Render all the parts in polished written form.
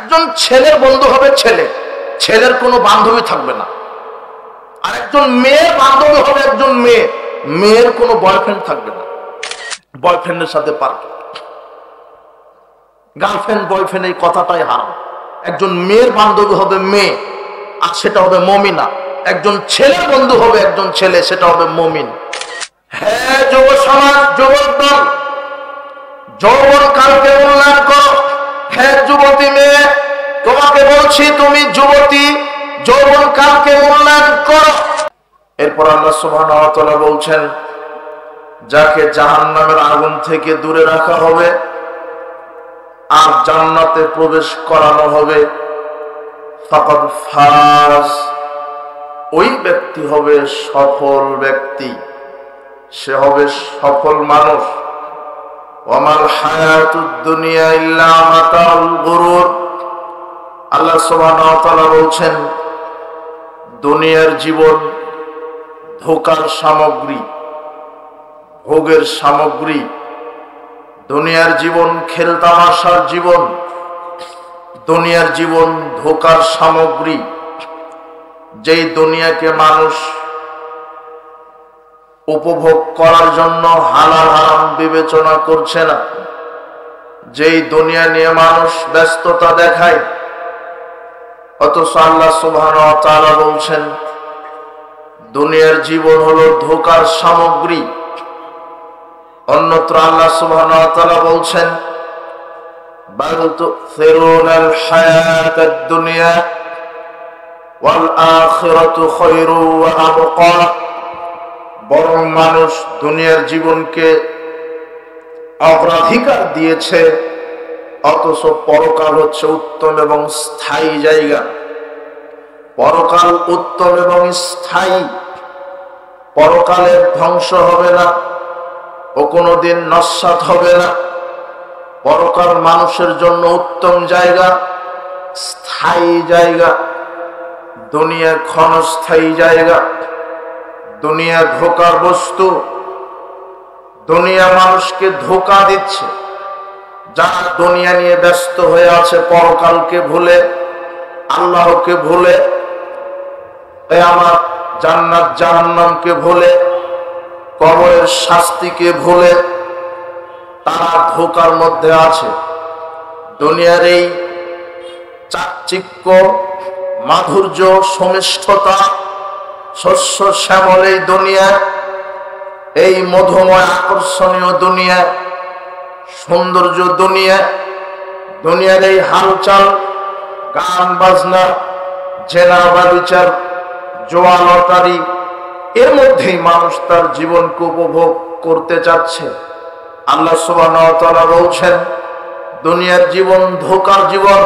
একজন ছেলের বন্ধু হবে ছেলে, ছেলের কোনো বান্ধবী থাকবে না। আর একজন মেয়ের বান্ধবী হবে একজন মেয়ে, মেয়ের কোনো বয়ফ্রেন্ড থাকবে না। বয়ফ্রেন্ডের সাথে পারবে, গার্লফ্রেন্ড বয়ফ্রেন্ড এই কথাটাই হারাম। একজন মেয়ের বান্ধবী হবে মেয়ে, আর সেটা হবে মমিনা। একজন ছেলের বন্ধু হবে একজন ছেলে, সেটা হবে মমিন। হ্যাঁ যুব সমাজ, যুবক দল, যৌবন কালকে মূল্যায়ন করো। হ্যাঁ যুবতী মেয়ে, তোমাকে বলছি তুমি যুবতী, যৌবন কালকে মূল্যায়ন করো। এরপর আল্লাহ সুবহানাহু ওয়া তাআলা বলছেন, যাকে জাহান্নামের আগুন থেকে দূরে রাখা হবে আর জান্নাতে প্রবেশ করানো হবে, ফাকাদ ফাজ, ওই ব্যক্তি হবে সফল ব্যক্তি, সে হবে সফল মানুষ। ওয়ামাল হায়াতুদ দুনিয়া ইল্লা মাতাউল গুরুর, আল্লাহ সুবহানাহু ওয়া তাআলা বলছেন, দুনিয়ার জীবন ধোঁকার সামগ্রী, ভোগের সামগ্রী। দুনিয়ার জীবন খেলতামাশার জীবন, দুনিয়ার জীবন ধোঁকার সামগ্রী। যেই দুনিয়াকে মানুষ উপভোগ করার জন্য হালাল হারাম বিবেচনা করছে না, যেই দুনিয়া নিয়ে মানুষ ব্যস্ততা দেখায়, অথচ আল্লাহ সুবহানাহু ওয়া তাআলা বলছেন দুনিয়ার জীবন হলো ধোঁকার সামগ্রী। অন্যত্র আল্লাহ সুবহানাহু ওয়া তাআলা বলছেন, বাল তুসিরুনাল হায়াতাদ দুনিয়া ওয়াল আখিরাতু খায়রু ওয়া আবকা, বরং মানুষ দুনিয়ার জীবনকে অগ্রাধিকার দিয়েছে, অথচ পরকাল হচ্ছে উত্তম এবং স্থায়ী জায়গা। পরকাল উত্তম এবং স্থায়ী, পরকালের ধ্বংস হবে না, ও কোনোদিন নস্যাৎ হবে না। পরকাল মানুষের জন্য উত্তম জায়গা, স্থায়ী জায়গা। দুনিয়া ক্ষণস্থায়ী জায়গা, দুনিয়া ধোঁকার বস্তু। দুনিয়া মানুষকে ধোঁকা দিচ্ছে। যারা দুনিয়া নিয়ে ব্যস্ত হয়ে আছে, পরকালকে ভুলে, আল্লাহকে ভুলে, কিয়ামত জান্নাত জাহান্নামকে ভুলে, কবরের শাস্তিকে ভুলে, তারা ধোঁকার মধ্যে আছে। দুনিয়ার এই চাকচিক্য, মাধুর্য, সমিষ্ঠতা, শস্য শ্যামল এই দুনিয়া, এই মধুময় আকর্ষণীয় দুনিয়া, সৌন্দর্য দুনিয়া, দুনিয়ার এই হালচাল, গান বাজনা, জেনা ব্যভিচার, জুয়া লটারি, এর মধ্যেই মানুষ তার জীবনকে উপভোগ করতে চাচ্ছে। আল্লাহ সুবহানাহু ওয়া তাআলা বলছেন, দুনিয়ার জীবন ধোঁকার জীবন।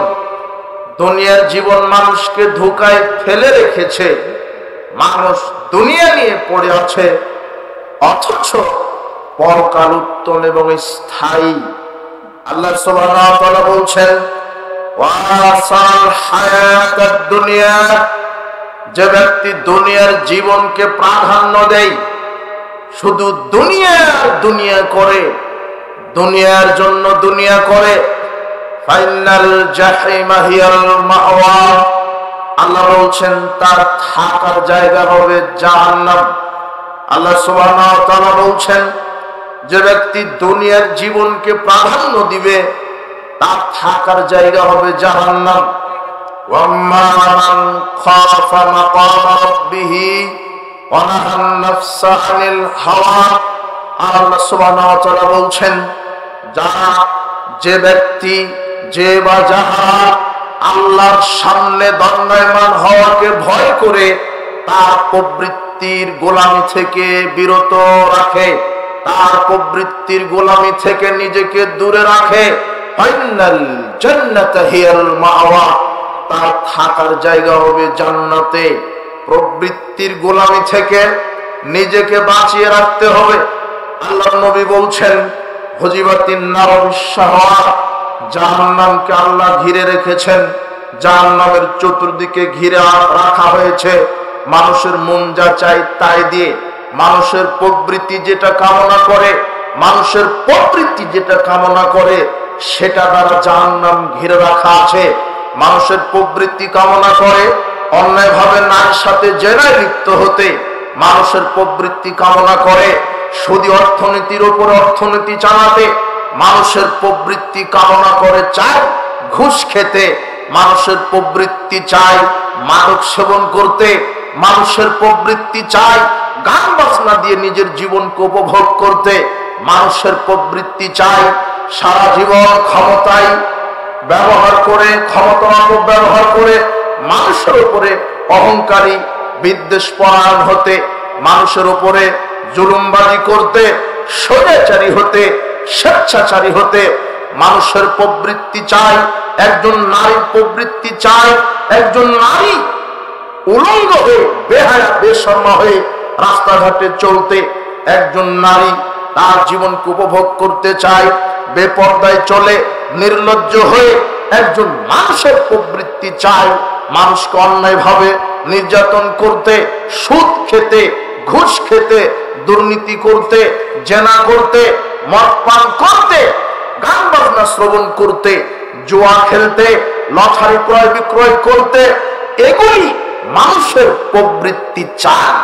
দুনিয়ার জীবন মানুষকে ধোঁকায় ফেলে রেখেছে। মানুষ দুনিয়া নিয়ে পড়ে আছে, অথচ পরকাল উত্তম এবং স্থায়ী। আল্লাহ সুবহানাহু ওয়া তাআলা বলছেন, ওয়াসাল হায়াতাদ দুনিয়া, যে ব্যক্তি দুনিয়ার জীবনকে প্রাধান্য দেয়, শুধু দুনিয়া দুনিয়া করে, দুনিয়ার জন্য দুনিয়া করে, ফাইনাল জাহিমা হিয়াল মাওয়া, আল্লাহ বলছেন তার থাকার জায়গা হবে জাহান্নাম। আল্লাহ সুবহানাহু ওয়া তাআলা বলছেন, যে ব্যক্তি দুনিয়ার জীবনকে প্রাধান্য দিবে, তার থাকার জায়গা হবে জাহান্নাম। ওয়াম্মা মান খাফা মাকামা রাব্বিহি ওয়া নাহান নাফসা আনিল হাওয়া, আল্লাহ সুবহানাহু ওয়া তাআলা বলছেন, যে ব্যক্তি, যে বা যাহা আল্লাহর সামনে দণ্ডায়মান হওয়াকে ভয় করে তার প্রবৃত্তির গোলামি থেকে বিরত রাখে, তার প্রবৃত্তির গোলামি থেকে নিজেকে দূরে রাখে, ফাইনাল জান্নাতা হিয়াল মাওয়া, তার থাকার জায়গা হবে জান্নাতে। প্রবৃত্তির গোলামি থেকে নিজেকে বাঁচিয়ে রাখতে হবে। আল্লাহর নবী বলছেন, হুজিবাতিন নারু বিশ-শাহওয়াত, জাহান্নামকে আল্লাহ ঘিরে রেখেছেন। জাহান্নামের চতুর্দিকে ঘিরে রাখা হয়েছে মানুষের মন যা চায় তাই দিয়ে। মানুষের প্রবৃত্তি যেটা কামনা করে, মানুষের প্রবৃত্তি যেটা কামনা করে, সেটা দ্বারা জাহান্নাম ঘিরে রাখা আছে। মানুষের প্রবৃত্তি কামনা করে অন্যায়ভাবে নারীর সাথে জেনায় লিপ্ত হতে, মানুষের প্রবৃত্তি কামনা করে সুদী অর্থনীতির উপরে অর্থনীতি চালাতে, মানুষের প্রবৃত্তি কামনা করে চায় ঘুষ খেতে, মানুষের প্রবৃত্তি চায় মাদক সেবন করতে, মানুষের প্রবৃত্তি চায় গান বাজনা দিয়ে নিজের জীবনকে উপভোগ করতে, মানুষের প্রবৃত্তি চায় সারা জীবন ক্ষমতায় ব্যবহার করে, ক্ষমতা অপব্যবহার করে মানুষের উপরে অহংকারী বিদ্বেষপরায়ণ হতে, মানুষের উপরে জুলুমবাজি করতে, স্বৈরাচারী হতে, স্বেচ্ছাচারী হতে। মানুষের প্রবৃত্তি চায়, একজন নারীর প্রবৃত্তি চায় একজন নারী উলঙ্গ হয়ে বেহায়া বেশর্মা হয়ে রাস্তাঘাটে চলতে, একজন নারী তার জীবনকে উপভোগ করতে চায় বেপর্দায় চলে নির্লজ্জ হয়ে। একজন মানুষের প্রবৃত্তি চায় মানুষকে অন্যায়ভাবে নির্যাতন করতে, সুদ খেতে, ঘুষ খেতে, দুর্নীতি করতে, জেনা করতে, মদ পান করতে, গান বাজনা শ্রবণ করতে, জুয়া খেলতে, লটারি ক্রয় বিক্রয় করতে। এগুলি মানুষের প্রবৃত্তি চায়,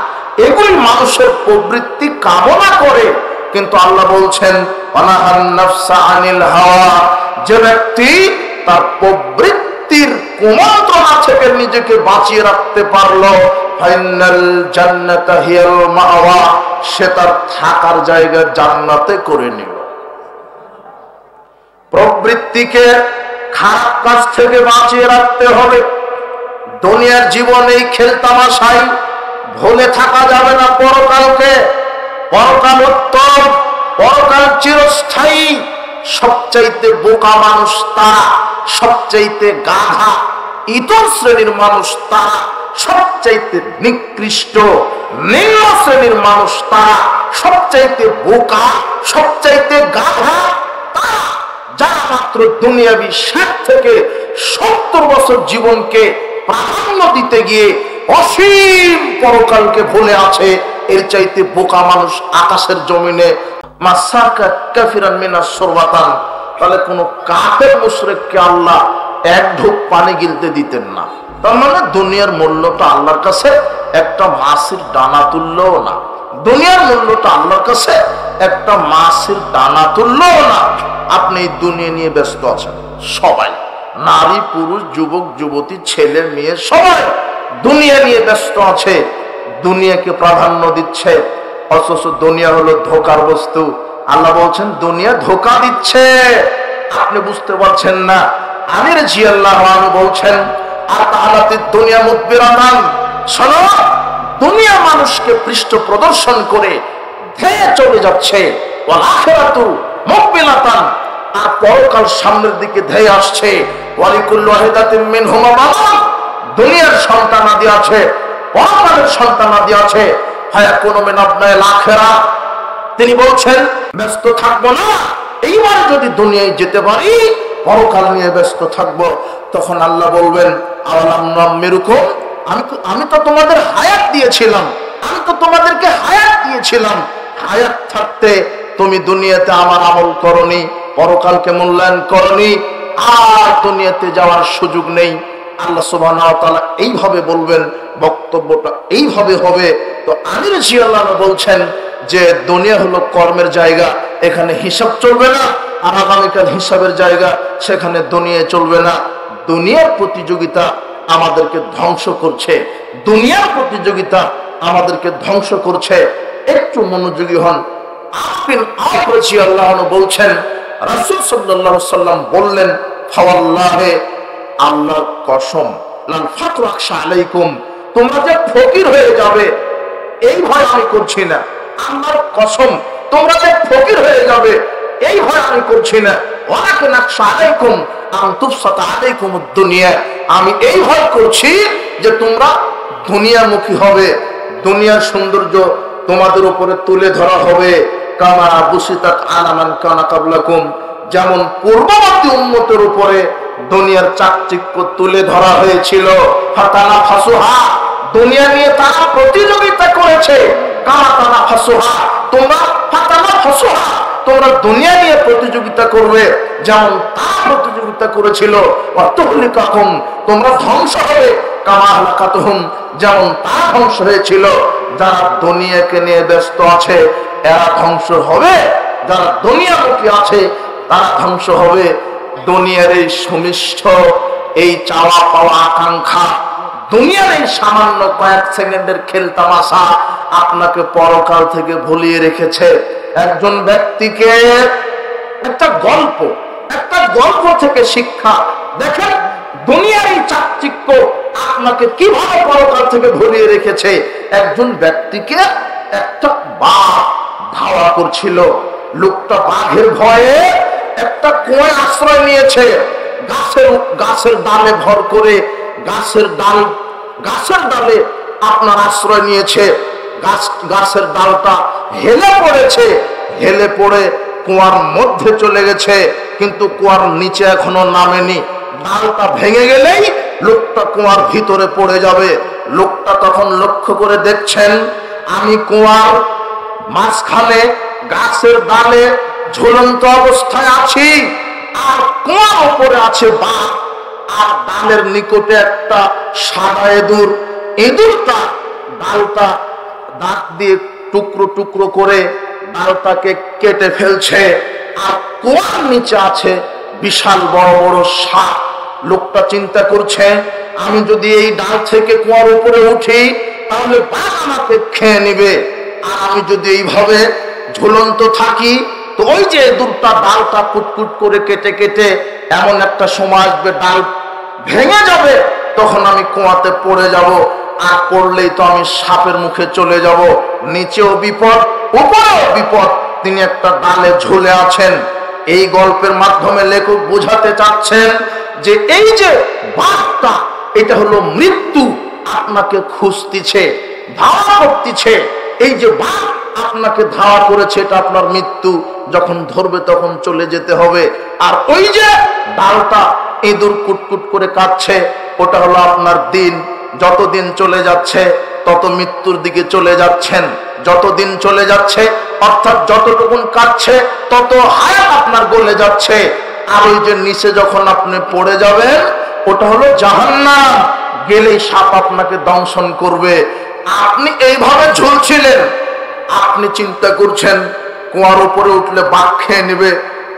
এগুলি মানুষের প্রবৃত্তি কামনা করে। কিন্তু আল্লাহ বলছেন যে ব্যক্তি তার প্রবৃত্তির কুমন্ত্রণা থেকে নিজেকে বাঁচিয়ে রাখতে পারলো, সে তার থাকার জায়গা জান্নাতে করে নিল। প্রবৃত্তিকে খারাপ কাজ থেকে বাঁচিয়ে রাখতে হবে। দুনিয়ার জীবন এই খেলতামাশাই ভুলে থাকা যাবে না পরকালকে। পরকাল উত্তম, পরকাল চিরস্থায়ী। সবচাইতে বোকা মানুষ তারা, সবচাইতে গাধা ইতর শ্রেণীর মানুষ তারা, সবচাইতে নিকৃষ্ট নিম্ন শ্রেণীর মানুষ তারা, সবচাইতে বোকা, সবচাইতে গাধা তারা, যারা মাত্র দুনিয়াবি স্বার্থ থেকে 70 বছর জীবনকে প্রাধান্য দিতে গিয়ে অসীম পরকালকে ভুলে আছে। এর চাইতে বোকা মানুষ আকাশের জমিনে তাহলে কোন কাফের মুশরিককে আল্লাহ এক ঢোক পানি গিলতে দিতেন না। তার মানে দুনিয়ার মূল্যটা আল্লাহর কাছে একটা মাছের দানা তুললেও না। দুনিয়ার মূল্যটা আল্লাহর কাছে একটা মাছের দানা তুললেও না। আপনি এই দুনিয়া নিয়ে ব্যস্ত আছেন, সবাই, নারী পুরুষ যুবক যুবতী ছেলে মেয়ে সবাই দুনিয়া নিয়ে ব্যস্ত আছে, দুনিয়াকে প্রাধান্য দিচ্ছে। অথচ দুনিয়া হলো ধোকার বস্তু। আল্লাহ বলছেন দুনিয়া ধোকা দিচ্ছে, আপনি বুঝতে পারছেন না। আমির রাদিয়াল্লাহু আনহু বলছেন আর তাআলাতে দুনিয়া মুদবিরাতান, শোনো, দুনিয়া মানুষকে পৃষ্ঠ প্রদর্শন করে ধেয়ে চলে যাচ্ছে। ওয়াল আখিরাতু মুকবিলাতান, আর পরকাল সামনের দিকে ধেয়ে আসছে। ওয়ালিকুল্লু ওয়াহিদাতিন মিনহুমা বানান, দুনিয়ার সন্তানাদি আছে, পরকালের সন্তানাদি আছে। ফায়াকুনু মিন আবনাইল আখিরাহ, তিনি বলছেন ব্যস্ত থাকবো না। এইবার যদি দুনিয়ায় যেতে পারি, পরকাল নিয়ে ব্যস্ত থাকবো। তখন আল্লাহ বলবেন আওয়ালাম নুআম্মিরুকুম, আমি তো তোমাদের হায়াত দিয়েছিলাম, আমি তো তোমাদেরকে হায়াত দিয়েছিলাম। হায়াত থাকতে তুমি দুনিয়াতে আমার আমল করনি, পরকালকে মূল্যায়ন করনি, আর দুনিয়াতে যাওয়ার সুযোগ নেই। আল্লাহ সুবহানাহু ওয়া তাআলা এইভাবে বলবেন, বক্তব্যটা এইভাবে হবে। তো আমির রাদিয়াল্লাহু আনহু বলছেন যে দুনিয়া হলো কর্মের জায়গা, এখানে হিসাব চলবে না। আর আগামীকাল হিসাবের জায়গা, সেখানে দুনিয়া চলবে না। দুনিয়ার প্রতিযোগিতা আমাদেরকে ধ্বংস করছে, দুনিয়ার প্রতিযোগিতা আমাদেরকে ধ্বংস করছে। একটু মনোযোগী হন। আল্লাহ বলছেন, রাসূল সাল্লাল্লাহু আলাইহি সাল্লাম বললেন, ফাওয়াল্লাহি, আল্লাহর কসম, লাল ফাকরু আখশা আলাইকুম, তোমরা যে ফকির হয়ে যাবে এই ভয় আমি করছি না। আল্লাহর কসম, তোমরা যে ফকির হয়ে যাবে এই ভয় আমি করছি না। ওয়ালাকিন আখশা আলাইকুম আন তুফসাতা আলাইকুমুদ দুনিয়া, আমি এই ভয় করছি যে তোমরা দুনিয়ামুখী হবে, দুনিয়ার সৌন্দর্য তোমাদের উপরে তুলে ধরা হবে। কামা বুসিতাত আলা মান কানা ক্বাবলাকুম, যেমন পূর্ববর্তী উম্মতের উপরে দুনিয়ার চাকচিক্য তুলে ধরা হয়েছিল। ফাতানা ফাসুহা, দুনিয়া নিয়ে তারা প্রতিযোগিতা করেছে। কামা তানা ফাসুহা, তোমরা ফাতানা ফাসুহা, তোমরা দুনিয়া নিয়ে প্রতিযোগিতা করবে যেমন তারা প্রতিযোগিতা প্রতিযোগিতা করেছিল, অতহলিকাকুম, তোমরা ধ্বংস হবে, কামা হালাকাতুহুম, যেমন তারা ধ্বংস হয়েছিল। যারা দুনিয়াকে নিয়ে ব্যস্ত আছে এরা ধ্বংস হবে, যারা দুনিয়ামুখী আছে তারা ধ্বংস হবে। দুনিয়ার এই সুমিষ্ঠ, এই চাওয়া পাওয়া আকাঙ্ক্ষা, দুনিয়ার এই সামান্য কয়েক সেকেন্ডের খেলতামাশা আপনাকে পরকাল থেকে ভুলিয়ে রেখেছে। একজন ব্যক্তিকে একটা গল্প থেকে শিক্ষা দেখেন, দুনিয়ার এই চাকচিক্য আপনাকে কিভাবে পরকাল থেকে ভুলিয়ে রেখেছে। একজন ব্যক্তিকে একটা বাঘ ধাওয়া করছিল, লোকটা বাঘের ভয়ে একটা কুয়ায় আশ্রয় নিয়েছে, গাছের ডালে ভর করে, গাছের ডালে আপনার আশ্রয় নিয়েছে। গাছের ডালটা হেলে পড়ে কুয়ার মধ্যে চলে গেছে, কিন্তু কুয়ার নিচে এখনো নামেনি। ডালটা ভেঙে গেলেই লোকটা কুয়ার ভিতরে পড়ে যাবে। লোকটা তখন লক্ষ্য করে দেখছেন, আমি কুয়ার মাঝখানে গাছের ডালে ঝুলন্ত অবস্থায় আছি, আর কুয়ার উপরে আছে বাঘ, আর ডালের নিকটে একটা সাদা ইঁদুরটা ডালটা দাঁত দিয়ে টুকরো টুকরো করে ডালটাকে কেটে ফেলছে, আর কুয়ার নিচে আছে বিশাল বড় বড় সাপ। লোকটা চিন্তা করছে, আমি যদি এই ডাল থেকে কুয়ার উপরে উঠি তাহলে বাঘ আমাকে খেয়ে নিবে, আর আমি যদি এইভাবে ঝুলন্ত থাকি তো ওই যে ইঁদুরটা ডালটা কুটকুট করে কেটে কেটে এমন একটা সময় আসবে ডাল ভেঙে যাবে, তখন আমি কুয়াতে পড়ে যাব, আর পড়লেই তো আমি সাপের মুখে চলে যাব। নিচেও বিপদ, উপরেও বিপদ। তিনি একটা ডালে ঝুলে আছেন। এই গল্পের মাধ্যমে লেখক বোঝাতে চাচ্ছেন যে এই যে বাঘটা, এটা হলো মৃত্যু আপনাকে খুঁজতেছে, ধাওয়া করতেছে। এই যে বাঘ আপনাকে ধাওয়া করেছে, এটা আপনার মৃত্যু, যখন ধরবে তখন চলে যেতে হবে। আর ওই যে ডালটা ইঁদুর কুটকুট করে কাটছে, ওটা হলো আপনার দিন। যতদিন চলে যাচ্ছে তত মৃত্যুর দিকে চলে যাচ্ছেন, যতদিন চলে যাচ্ছে অর্থাৎ যতটুকুন কাটছে তত হায়াত আপনার গলে যাচ্ছে। আর ওই যে নিচে যখন আপনি পড়ে যাবেন ওটা হলো জাহান্নাম, গেলেই সাপ আপনাকে দংশন করবে। আপনি এইভাবে ঝুলছিলেন, আপনি চিন্তা করছেন কুয়ার উপরে উঠলে বাঘ খেয়ে নেবে,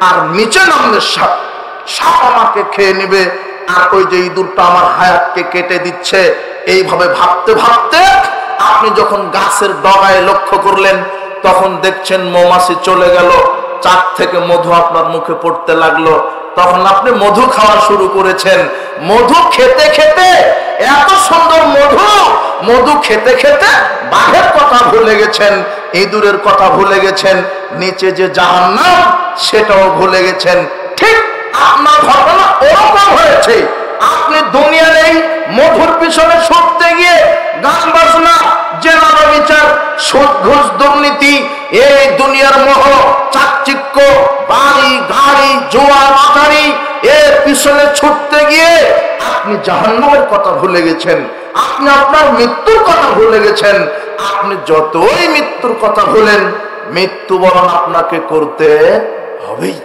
আর নিচে নামলে সাপ আমাকে খেয়ে নেবে, আর ওই যে ইঁদুরটা আমার হায়াতকে কেটে দিচ্ছে। এইভাবে ভাবতে ভাবতে আপনি যখন গাছের ডগায় লক্ষ্য করলেন, তখন দেখছেন মৌমাছি চলে গেল, চাক থেকে মধু আপনার মুখে পড়তে লাগলো। তখন আপনি মধু খাওয়া শুরু করেছেন। মধু খেতে খেতে, এত সুন্দর মধু খেতে খেতে বাঘের কথা ভুলে গেছেন, ইঁদুরের কথা ভুলে গেছেন, নিচে যে জাহান্নাম সেটাও ভুলে গেছেন। ঠিক আপনার ঘটনা ওরকম হয়েছে। আপনি দুনিয়ার এই মধুর পিছনে ছুটতে গিয়ে গান বাজনা, জেনা বিচার, সুদ ঘুষ দুর্নীতি, এই দুনিয়ার মোহ, চাকচিক্য, বাড়ি গাড়ি, জুয়া লটারি, এর পিছনে ছুটতে গিয়ে আপনি জাহান্নামের কথা ভুলে গেছেন, আপনি আপনার মৃত্যুর কথা ভুলে গেছেন। আপনি যতই মৃত্যুর কথা ভুলেন, মৃত্যুবরণ আপনাকে করতে হবেই।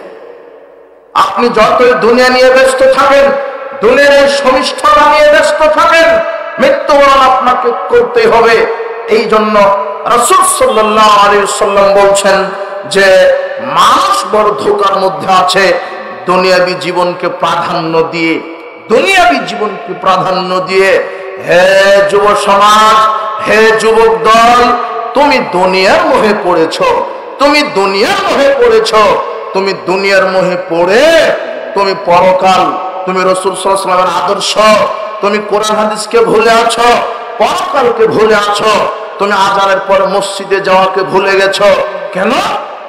আপনি যতই দুনিয়া নিয়ে ব্যস্ত থাকেন, দুনিয়ার এই সমিষ্ঠতা নিয়ে ব্যস্ত থাকেন, মৃত্যুবরণ আপনাকে করতে হবে। এই জন্য রাসূল সাল্লাল্লাহু আলাইহি ওয়াসাল্লাম বলছেন যে মানুষ বড় ধোঁকার মধ্যে আছে দুনিয়াবী জীবনকে প্রাধান্য দিয়ে। হে যুব সমাজ, হে যুবক দল, তুমি দুনিয়ার মোহে পড়েছো, তুমি দুনিয়ার মোহে পড়ে তুমি পরকাল, তুমি রাসূল সাল্লাল্লাহু আলাইহি ওয়াসাল্লামের আদর্শ, তুমি কোরআন হাদিসকে ভুলে আছো, পরকালকে ভুলে আছো, তুমি আজানের পরে মসজিদে যাওয়াকে ভুলে গেছো। কেন?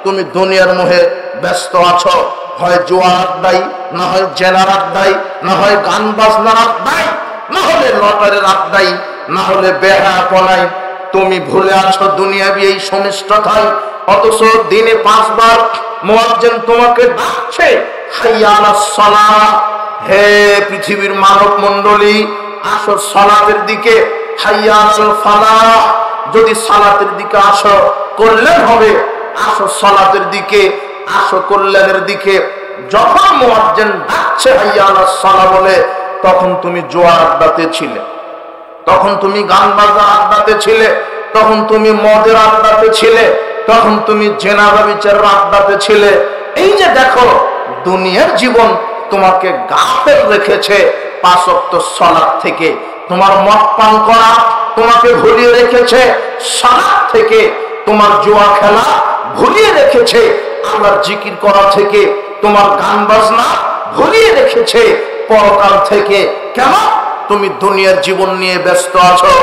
তুমি দুনিয়ার মোহে ব্যস্ত আছো। হয় জুয়ার আড্ডাই, না হয় জেনার আড্ডাই, না হয় গান বাজনার আড্ডাই, না হলে লটারির আড্ডাই, না হলে বেহায়াপনাই। তুমি ভুলে আছো দুনিয়াবী এই সমিষ্টতায়। অথচ দিনে 5 বার মুয়াজ্জিন তোমাকে ডাকছে, হাইয়া আলাস সালাহ, হে পৃথিবীর মানব মণ্ডলী, আসো সালাতের দিকে, হাইয়া আলাল ফালাহ, যদি সালাতের দিকে আসো কল্যাণ হবে, আসো সালাতের দিকে, আসো কল্যাণের দিকে। যখন মুয়াজ্জিন ডাকছে হাইয়া আলাস সালাহ বলে, তখন তুমি জোয়ার আড্ডাতে ছিলে, তখন তুমি গান বাজনা আড্ডাতে ছিলে, তখন তুমি মদের আড্ডাতে ছিলে, তখন তুমি জেনা ব্যভিচারের আড্ডাতে ছিলে। এই যে দেখো, দুনিয়ার জীবন তোমাকে গাফেল রেখেছে 5 ওয়াক্ত সালাত থেকে। তোমার মদ পান করা তোমাকে ভুলিয়ে রেখেছে সালাত থেকে, তোমার জুয়া খেলা ভুলিয়ে রেখেছে আল্লাহর জিকির করা থেকে, তোমার গান বাজনা ভুলিয়ে রেখেছে পরকাল থেকে। কেন? তুমি দুনিয়ার জীবন নিয়ে ব্যস্ত আছো।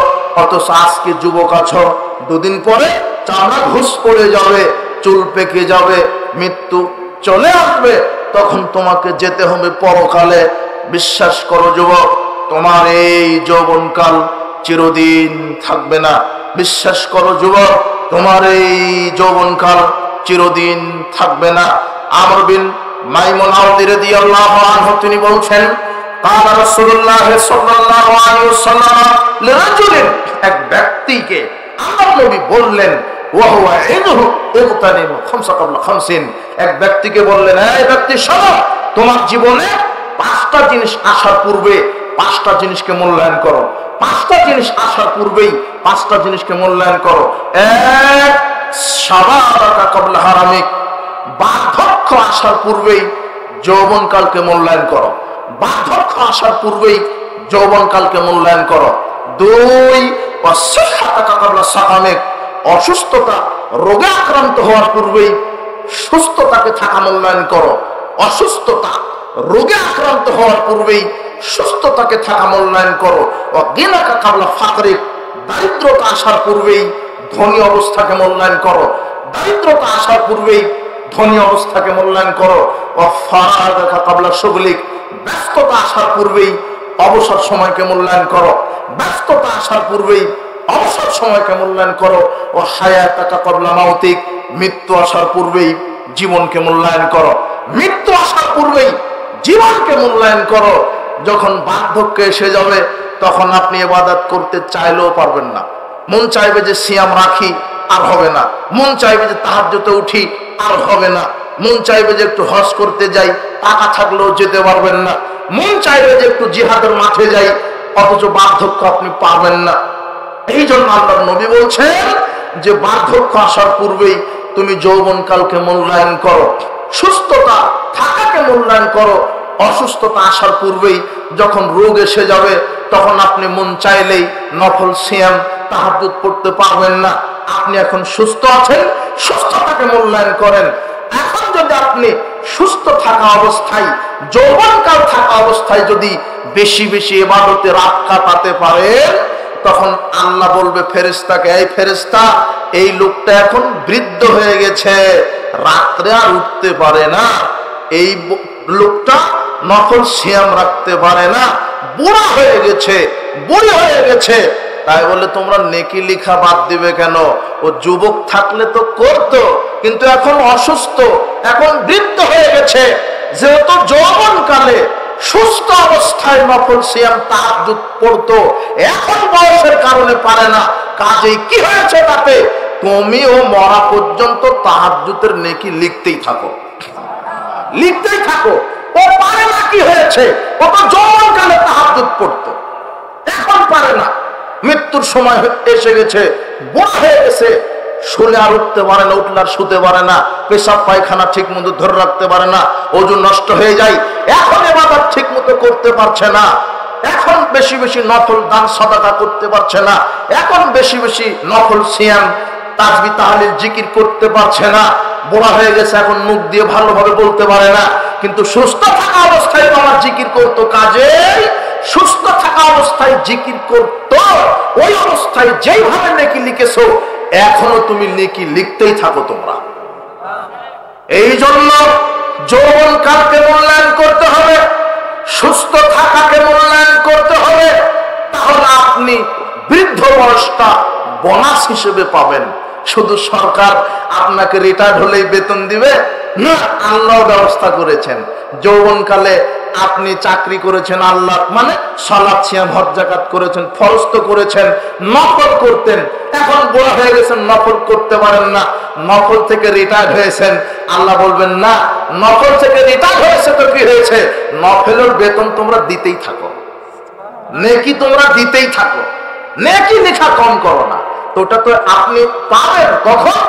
অথচ আজকে যুবক আছো, দুদিন পরে চামড়া ঘুষ পড়ে যাবে, চুল পেকে যাবে, মৃত্যু চলে আসবে, তখন তোমাকে যেতে হবে পরকালে। বিশ্বাস করো যুবক, তোমার এই যৌবনকাল চিরদিন থাকবে না। বিশ্বাস করো যুবক, তোমার এই যৌবনকাল চিরদিন থাকবে না। আমর বিন মাইমুন আউদি রাদিয়াল্লাহু আনহু তিনি বলছেন, কালা রাসূলুল্লাহ সাল্লাল্লাহু আলাইহি ওয়াসাল্লাম লিরাজুলিন, এক ব্যক্তিকে আল্লাহর নবী বললেন, ওয়া হুয়া ইনহু ইগতানিম খামসা ক্বাবলা খামসিন, এক ব্যক্তিকে বললেন, এই ব্যক্তি শোনো, তোমার জীবনে 5টা জিনিস আসার পূর্বে 5টা জিনিসকে মূল্যায়ন করো। 5টা জিনিস আসার পূর্বেই 5টা জিনিসকে মূল্যায়ন করো। এক, শাবাবাকা ক্বাবলা হারামিক, বার্ধক্য আসার পূর্বেই যৌবনকালকে মূল্যায়ন করো। বার্ধক্য আসার পূর্বেই যৌবনকালকে মূল্যায়ন করো। 2, ওয়াসিহহাতাকা ক্বাবলা সাকামিক, অসুস্থতা রোগে আক্রান্ত হওয়ার পূর্বেই সুস্থতাকে থাকা মূল্যায়ন করো। অসুস্থতা রোগে আক্রান্ত হওয়ার পূর্বেই সুস্থতাকে থাকা মূল্যায়ন করো। ওয়াগিনাকা ক্বাবলা ফাকরিক, দারিদ্রতা আসার পূর্বেই ধনী অবস্থাকে মূল্যায়ন করো। দারিদ্রতা আসার পূর্বেই ধনী অবস্থাকে মূল্যায়ন করো। ওয়াফারাগাকা ক্বাবলা শুগলিক, ব্যস্ততা আসার পূর্বেই অবসর সময়কে মূল্যায়ন করো। ব্যস্ততা আসার পূর্বেই অবসর সময়কে মূল্যায়ন করো। ও হায়াতাকা ক্বাবলা মাউতিক, মৃত্যু আসার পূর্বেই জীবনকে মূল্যায়ন করো। মৃত্যু আসার পূর্বেই জীবনকে মূল্যায়ন করো। যখন বার্ধক্য এসে যাবে, তখন আপনি ইবাদত করতে চাইলেও পারবেন না। মন চাইবে যে সিয়াম রাখি, আর হবে না। মন চাইবে যে তাহাজ্জুদে উঠি, আর হবে না। মন চাইবে যে একটু হজ করতে যাই, টাকা থাকলেও যেতে পারবেন না। মন চাইবে যে একটু জিহাদের মাঠে যাই, অথচ বার্ধক্য আপনি পারবেন না। এই জন্য আল্লাহর নবী বলছেন যে বার্ধক্য আসার পূর্বেই তুমি যৌবনকালকে মূল্যায়ন করো, সুস্থতা থাকাকে মূল্যায়ন করো। অসুস্থতা আসার পূর্বেই যখন রোগ এসে যাবে, তখন আপনি মন চাইলেই নফল সিয়াম তাহাজ্জুদ পড়তে পারবেন না। আপনি এখন সুস্থ আছেন, সুস্থতাকে মূল্যায়ন করেন। এখন যদি আপনি সুস্থ থাকা অবস্থায়, যৌবনকাল থাকা অবস্থায় যদি বেশি বেশি ইবাদতে রাত কাটাতে পারেন, তখন আল্লাহ বলবে ফেরেশতাকে, এই ফেরেশতা, এই লোকটা এখন বৃদ্ধ হয়ে গেছে, রাত্রে আর উঠতে পারে না, এই লোকটা নফল সিয়াম রাখতে পারে না, বুড়া হয়ে গেছে, বুড়ি হয়ে গেছে। তাই বলে তোমরা নেকি লিখা বাদ দিবে কেন? ও যুবক থাকলে তো করতো, কিন্তু এখন অসুস্থ, এখন বৃদ্ধ হয়ে গেছে। যেহেতু যৌবনকালে সুস্থ অবস্থায় নফল সিয়াম তাহাজ্জুদ পড়তো, এখন বয়সের কারণে পারে না। কাজেই কি হয়েছে তাতে? তুমিও মরা পর্যন্ত তাহাজ্জুদের নেকি লিখতেই থাকো, লিখতেই থাকো। ও পারে না, কি হয়েছে? ও তো যৌবনকালে তাহাজ্জুদ পড়তো, এখন পারে না। মৃত্যুর সময় এসে গেছে, বুড়া হয়ে গেছে, শুলে আর উঠতে পারে না, উঠলে আর শুতে পারে না, পেশাব পায়খানা ঠিক মতো ধরে রাখতে পারে না, ওজন নষ্ট হয়ে যায়। এখন ইবাদত ঠিক মতো করতে পারছে না, এখন বেশি বেশি নফল দান সাদাকা করতে পারছে না, এখন বেশি বেশি নফল সিয়াম তাসবিহ তাহলিল জিকির করতে পারছে না। বুড়া হয়ে গেছে, এখন মুখ দিয়ে ভালোভাবে বলতে পারে না। কিন্তু সুস্থ থাকা অবস্থায় আমার জিকির করতো। কাজেই সুস্থ থাকা অবস্থায় জিকির করতো, ওই অবস্থায় যেইভাবে নেকি লিখেছো, এখনো তুমি নেকি লিখতেই থাকো তোমরা। এই জন্য যৌবনকালকে মূল্যায়ন করতে হবে, সুস্থ থাকাকে মূল্যায়ন করতে হবে। তাহলে আপনি বৃদ্ধ বয়সটা বোনাস হিসেবে পাবেন। শুধু সরকার আপনাকে রিটায়ার্ড হলেই বেতন দিবে না, আল্লাহ ব্যবস্থা করেছেন। যৌবনকালে আপনি চাকরি করেছেন আল্লাহ মানে সালাত সিয়াম হজ যাকাত করেছেন, ফরজ তো করেছেন, নফল করতেন, এখন বুড়া হয়ে গেছেন, নফল করতে পারেন না, নফল থেকে রিটায়ার্ড হয়েছেন। আল্লাহ বলবেন না, নফল থেকে রিটায়ার্ড হয়েছে তো কি হয়েছে, নফলের বেতন তোমরা দিতেই থাকো, নেকি তোমরা দিতেই থাকো, নেকি লেখা কম করো না। তো ওটা তো আপনি পাবেন কখন,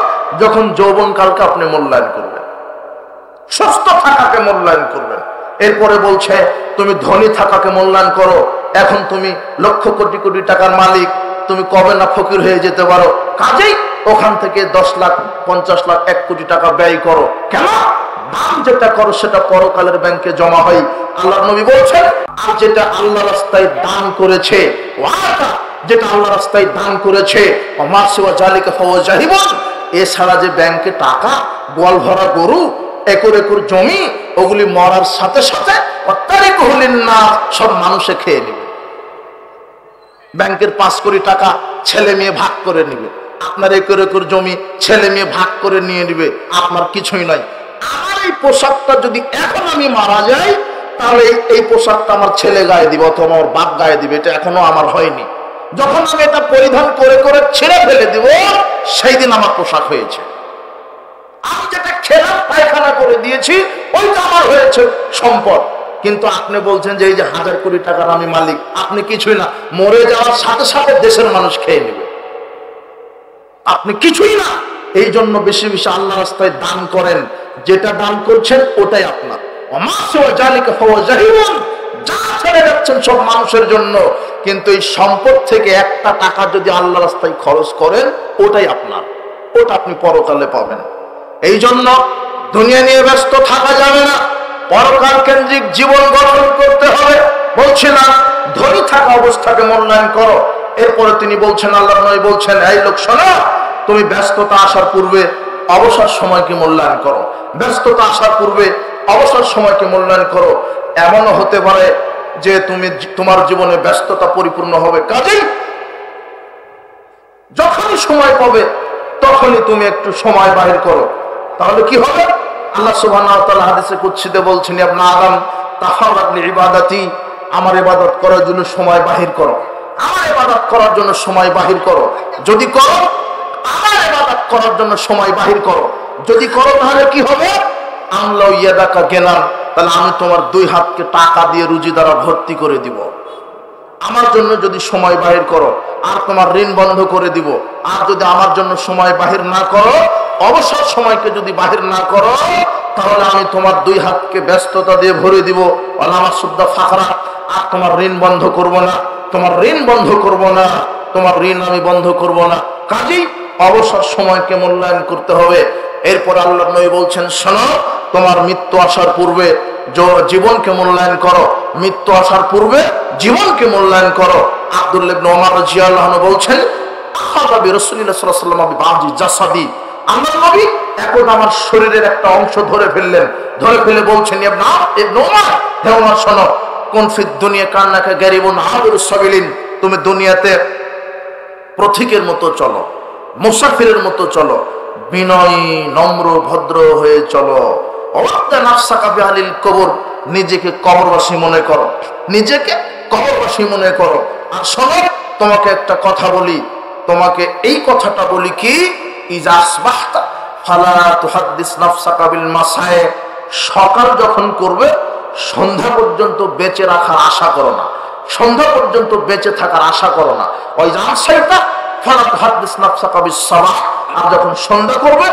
যখন যৌবনকালকে আপনি মূল্যায়ন করবেন, সুস্থ থাকাকে মূল্যায়ন করবেন। এরপরে বলছে তুমি ধনী থাকাকে মূল্যায়ন করো। এখন তুমি লক্ষ কোটি কোটি টাকার মালিক, তুমি কবে না ফকির হয়ে যেতে পারো, কাজেই ওখান থেকে 10 লাখ 50 লাখ 1 কোটি টাকা ব্যয় করো। কেন? দান যেটা করো সেটা পরকালের ব্যাংকে জমা হয়। আল্লাহর নবী বলছেন, আর যেটা আল্লাহ রাস্তায় দান করেছে, ওয়াটা যেটা আল্লাহ রাস্তায় দান করেছে, ওমাসিওয়া জালিকা ফাওয়াজাহিবুন, এছাড়া যে ব্যাংকে টাকা, গোয়াল ভরা গরু, একর একর জমি, ওগুলি মরার সাথে সাথে সব মানুষে খেয়ে নেবে। ব্যাংকের 5 কোটি টাকা ছেলে মেয়ে ভাগ করে নেবে, আপনার একর একর জমি ছেলে মেয়ে ভাগ করে নিয়ে নেবে, আপনার কিছুই নয়। আমার এই পোশাকটা যদি এখন আমি মারা যাই, তাহলে এই পোশাকটা আমার ছেলে গায়ে দিবে অথবা আমার বাপ গায়ে দিবে, এটা এখনো আমার হয়নি। যখন আমি এটা পরিধান করে করে ছেড়ে ফেলে দিব, সেই দিন আমার পোশাক হয়েছে। আমি যেটা খেলাম পায়খানা করে দিয়েছি, ওইটা আমার হয়েছে সম্পদ। কিন্তু আপনি বলছেন যে এই যে 1000 কোটি টাকার আমি মালিক, আপনি কিছুই না, মরে যাওয়ার সাথে সাথে দেশের মানুষ খেয়ে নেবে, আপনি কিছুই না। এই জন্য বেশি বেশি আল্লাহ রাস্তায় দান করেন, যেটা দান করছেন ওটাই আপনার। যা ছেড়ে যাচ্ছেন সব মানুষের জন্য, কিন্তু এই সম্পদ থেকে একটা টাকা যদি আল্লাহ রাস্তায় খরচ করেন, ওটাই আপনার, ওটা আপনি পরকালে পাবেন। এই জন্য দুনিয়া নিয়ে ব্যস্ত থাকা যাবে না, পরকাল কেন্দ্রিক জীবন গঠন করতে হবে। বলছিলাম ধনী থাকা অবস্থাকে মূল্যায়ন করো। এরপরে তিনি বলছেন, আল্লাহ নবী বলছেন, এই লোক শোনো, তুমি ব্যস্ততা আসার পূর্বে অবসর সময়কে মূল্যায়ন করো, ব্যস্ততা আসার পূর্বে অবসর সময়কে মূল্যায়ন করো। এমনও হতে পারে যে তোমার জীবনে ব্যস্ততা পরিপূর্ণ হবে, কাজেই যখনই সময় পাবে তখনই তুমি একটু সময় বাহির করো। তাহলে কি হবে? আল্লাহ সুবহানাহু ওয়া তাআলা হাদিসে কুদসিতে বলছেন, ইবনে আদম তাফাররাক লিইবাদাতি, আমার ইবাদত করার জন্য সময় বাহির করো, আমার ইবাদত করার জন্য সময় বাহির করো। যদি করো, আমার ইবাদত করার জন্য সময় বাহির করো। যদি করো তাহলে কি হবে? আমলাউ ইয়াদাকা গেলাম, তাহলে আমি তোমার 2 হাতকে টাকা দিয়ে রুজি দ্বারা ভর্তি করে দিব। আমার জন্য যদি সময় বাহির করো, আর তোমার ঋণ বন্ধ করে দিব। আর যদি আমার জন্য সময় বাহির না করো, অবসর সময়কে যদি বাহির না করো, তাহলে আমি তোমার 2 হাতকে ব্যস্ততা দিয়ে ভরে দিব। আলামা সুদ্দা ফাখরা, আর তোমার ঋণ বন্ধ করব না, তোমার ঋণ বন্ধ করব না, তোমার ঋণ আমি বন্ধ করব না। কাজেই অবসর সময়কে মূল্যায়ন করতে হবে। এরপর আল্লাহ নবী বলছেন, শোনো, তোমার মৃত্যু আসার পূর্বে জীবনকে মূল্যায়ন করো, মৃত্যু আসার পূর্বে জীবনকে মূল্যায়ন করো। আব্দুল্লাহ ইবনে ওমর রাদিয়াল্লাহু আনহু বলছেন, আখাযা বিরাসূলিল্লাহ সাল্লাল্লাহু আলাইহি ওয়াসাল্লাম বিবাজি জাসাদি, আল্লাহর নবী এখন আমার শরীরের একটা অংশ ধরে ফেললেন, ধরে ফেলে বলছেন, ইবনে ওমর, হে ওমর শোনো, কোন ফিদ দুনিয়া কান্নাকা গারিবুন আবিরুস সাবিলিন, তুমি দুনিয়াতে পথিকের মতো চলো, মুসাফিরের মতো চলো, বিনয়ী নম্র ভদ্র হয়ে চলো। নিজেকে কবরবাসী মনে করো, নিজেকে কবরবাসী মনে করো। আর শোনো, তোমাকে একটা কথা বলি, তোমাকে এই কথাটা বলি কি, ইজা আসবাহতা ফালা তুহাদ্দিস নাফসাকা বিল মাসায়ে, সকাল যখন করবে সন্ধ্যা পর্যন্ত বেঁচে রাখার আশা করো না, সন্ধ্যা পর্যন্ত বেঁচে থাকার আশা করো না। ওই জানসাইতা ফালা তুহাদ্দিস নাফসাকা বিস সাবাহ, আর যখন সন্ধ্যা করবে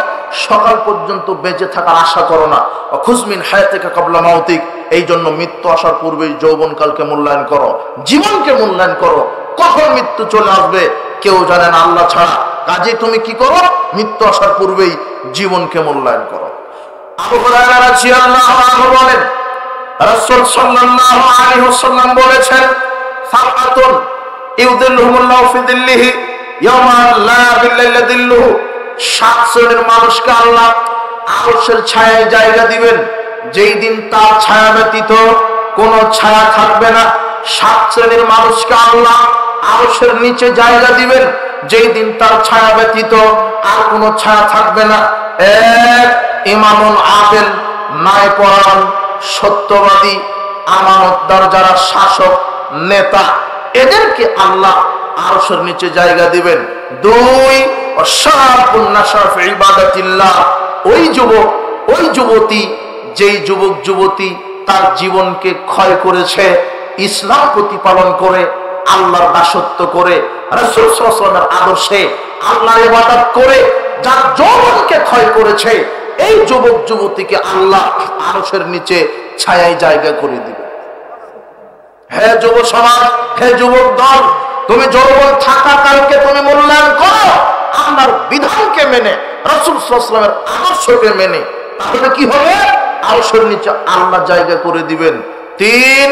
সকাল পর্যন্ত বেঁচে থাকার আশা করো না। খুজমিন হায়াতিকা ক্বাবলা মাউতিক, এই জন্য মৃত্যু আসার পূর্বেই যৌবনকালকে মূল্যায়ন করো, জীবনকে মূল্যায়ন করো। কখন মৃত্যু চলে আসবে কেউ জানে না আল্লাহ ছাড়া। কাজে তুমি কি করো? মৃত্যু আসার পূর্বেই জীবনকে মূল্যায়ন করো। আবু হুরায়রা রাদিয়াল্লাহু আনহু বলেন, রাসূল সাল্লাল্লাহু আলাইহি ওয়াসাল্লাম বলেছেন, সাবআতুন ইউযিল্লুহুমুল্লাহু ফি যিল্লিহি ইয়াওমা লা যিল্লা ইল্লা যিল্লুহু, 7 শ্রেণীর মানুষকে আল্লাহ আরশের ছায়ায় জায়গা দিবেন, যেই দিন তার ছায়া ব্যতীত কোনো ছায়া থাকবে না। 7 শ্রেণীর মানুষকে আল্লাহ আরশের নিচে জায়গা দিবেন, যেই দিন তার ছায়া ব্যতীত আর কোনো ছায়া থাকবে না। এক, ইমামুন আদিল, ন্যায়পরায়ণ, সত্যবাদী, আমানতদার যারা শাসক নেতা, এদেরকে আল্লাহ আরশের নিচে জায়গা দিবেন। 2 ওয়াশাবুন নাশা ফি ইবাদাতিল্লাহ, ওই যুবক ওই যুবতী, যেই যুবক যুবতী তার জীবনকে ক্ষয় করেছে ইসলাম প্রতিপালন করে, আল্লাহর দাসত্ব করে, রাসূল সাল্লাল্লাহু আলাইহি ওয়াসাল্লামের আদর্শে আল্লাহর ইবাদত করে যার যৌবনকে ক্ষয় করেছে, এই যুবক যুবতীকে আল্লাহ আরশের নিচে ছায়ায় জায়গা করে দিবে। হে যুব সমাজ, হে যুবক দল, তুমি যৌবন থাকাকালকে তুমি মূল্যায়ন করো আল্লাহর বিধানকে মেনে, রাসূল সাল্লাল্লাহু আলাইহি ওয়াসাল্লামের আদর্শকে মেনে, তাহলে কি হবে? আরশের নিচে আল্লাহ জায়গা করে দিবেন। 3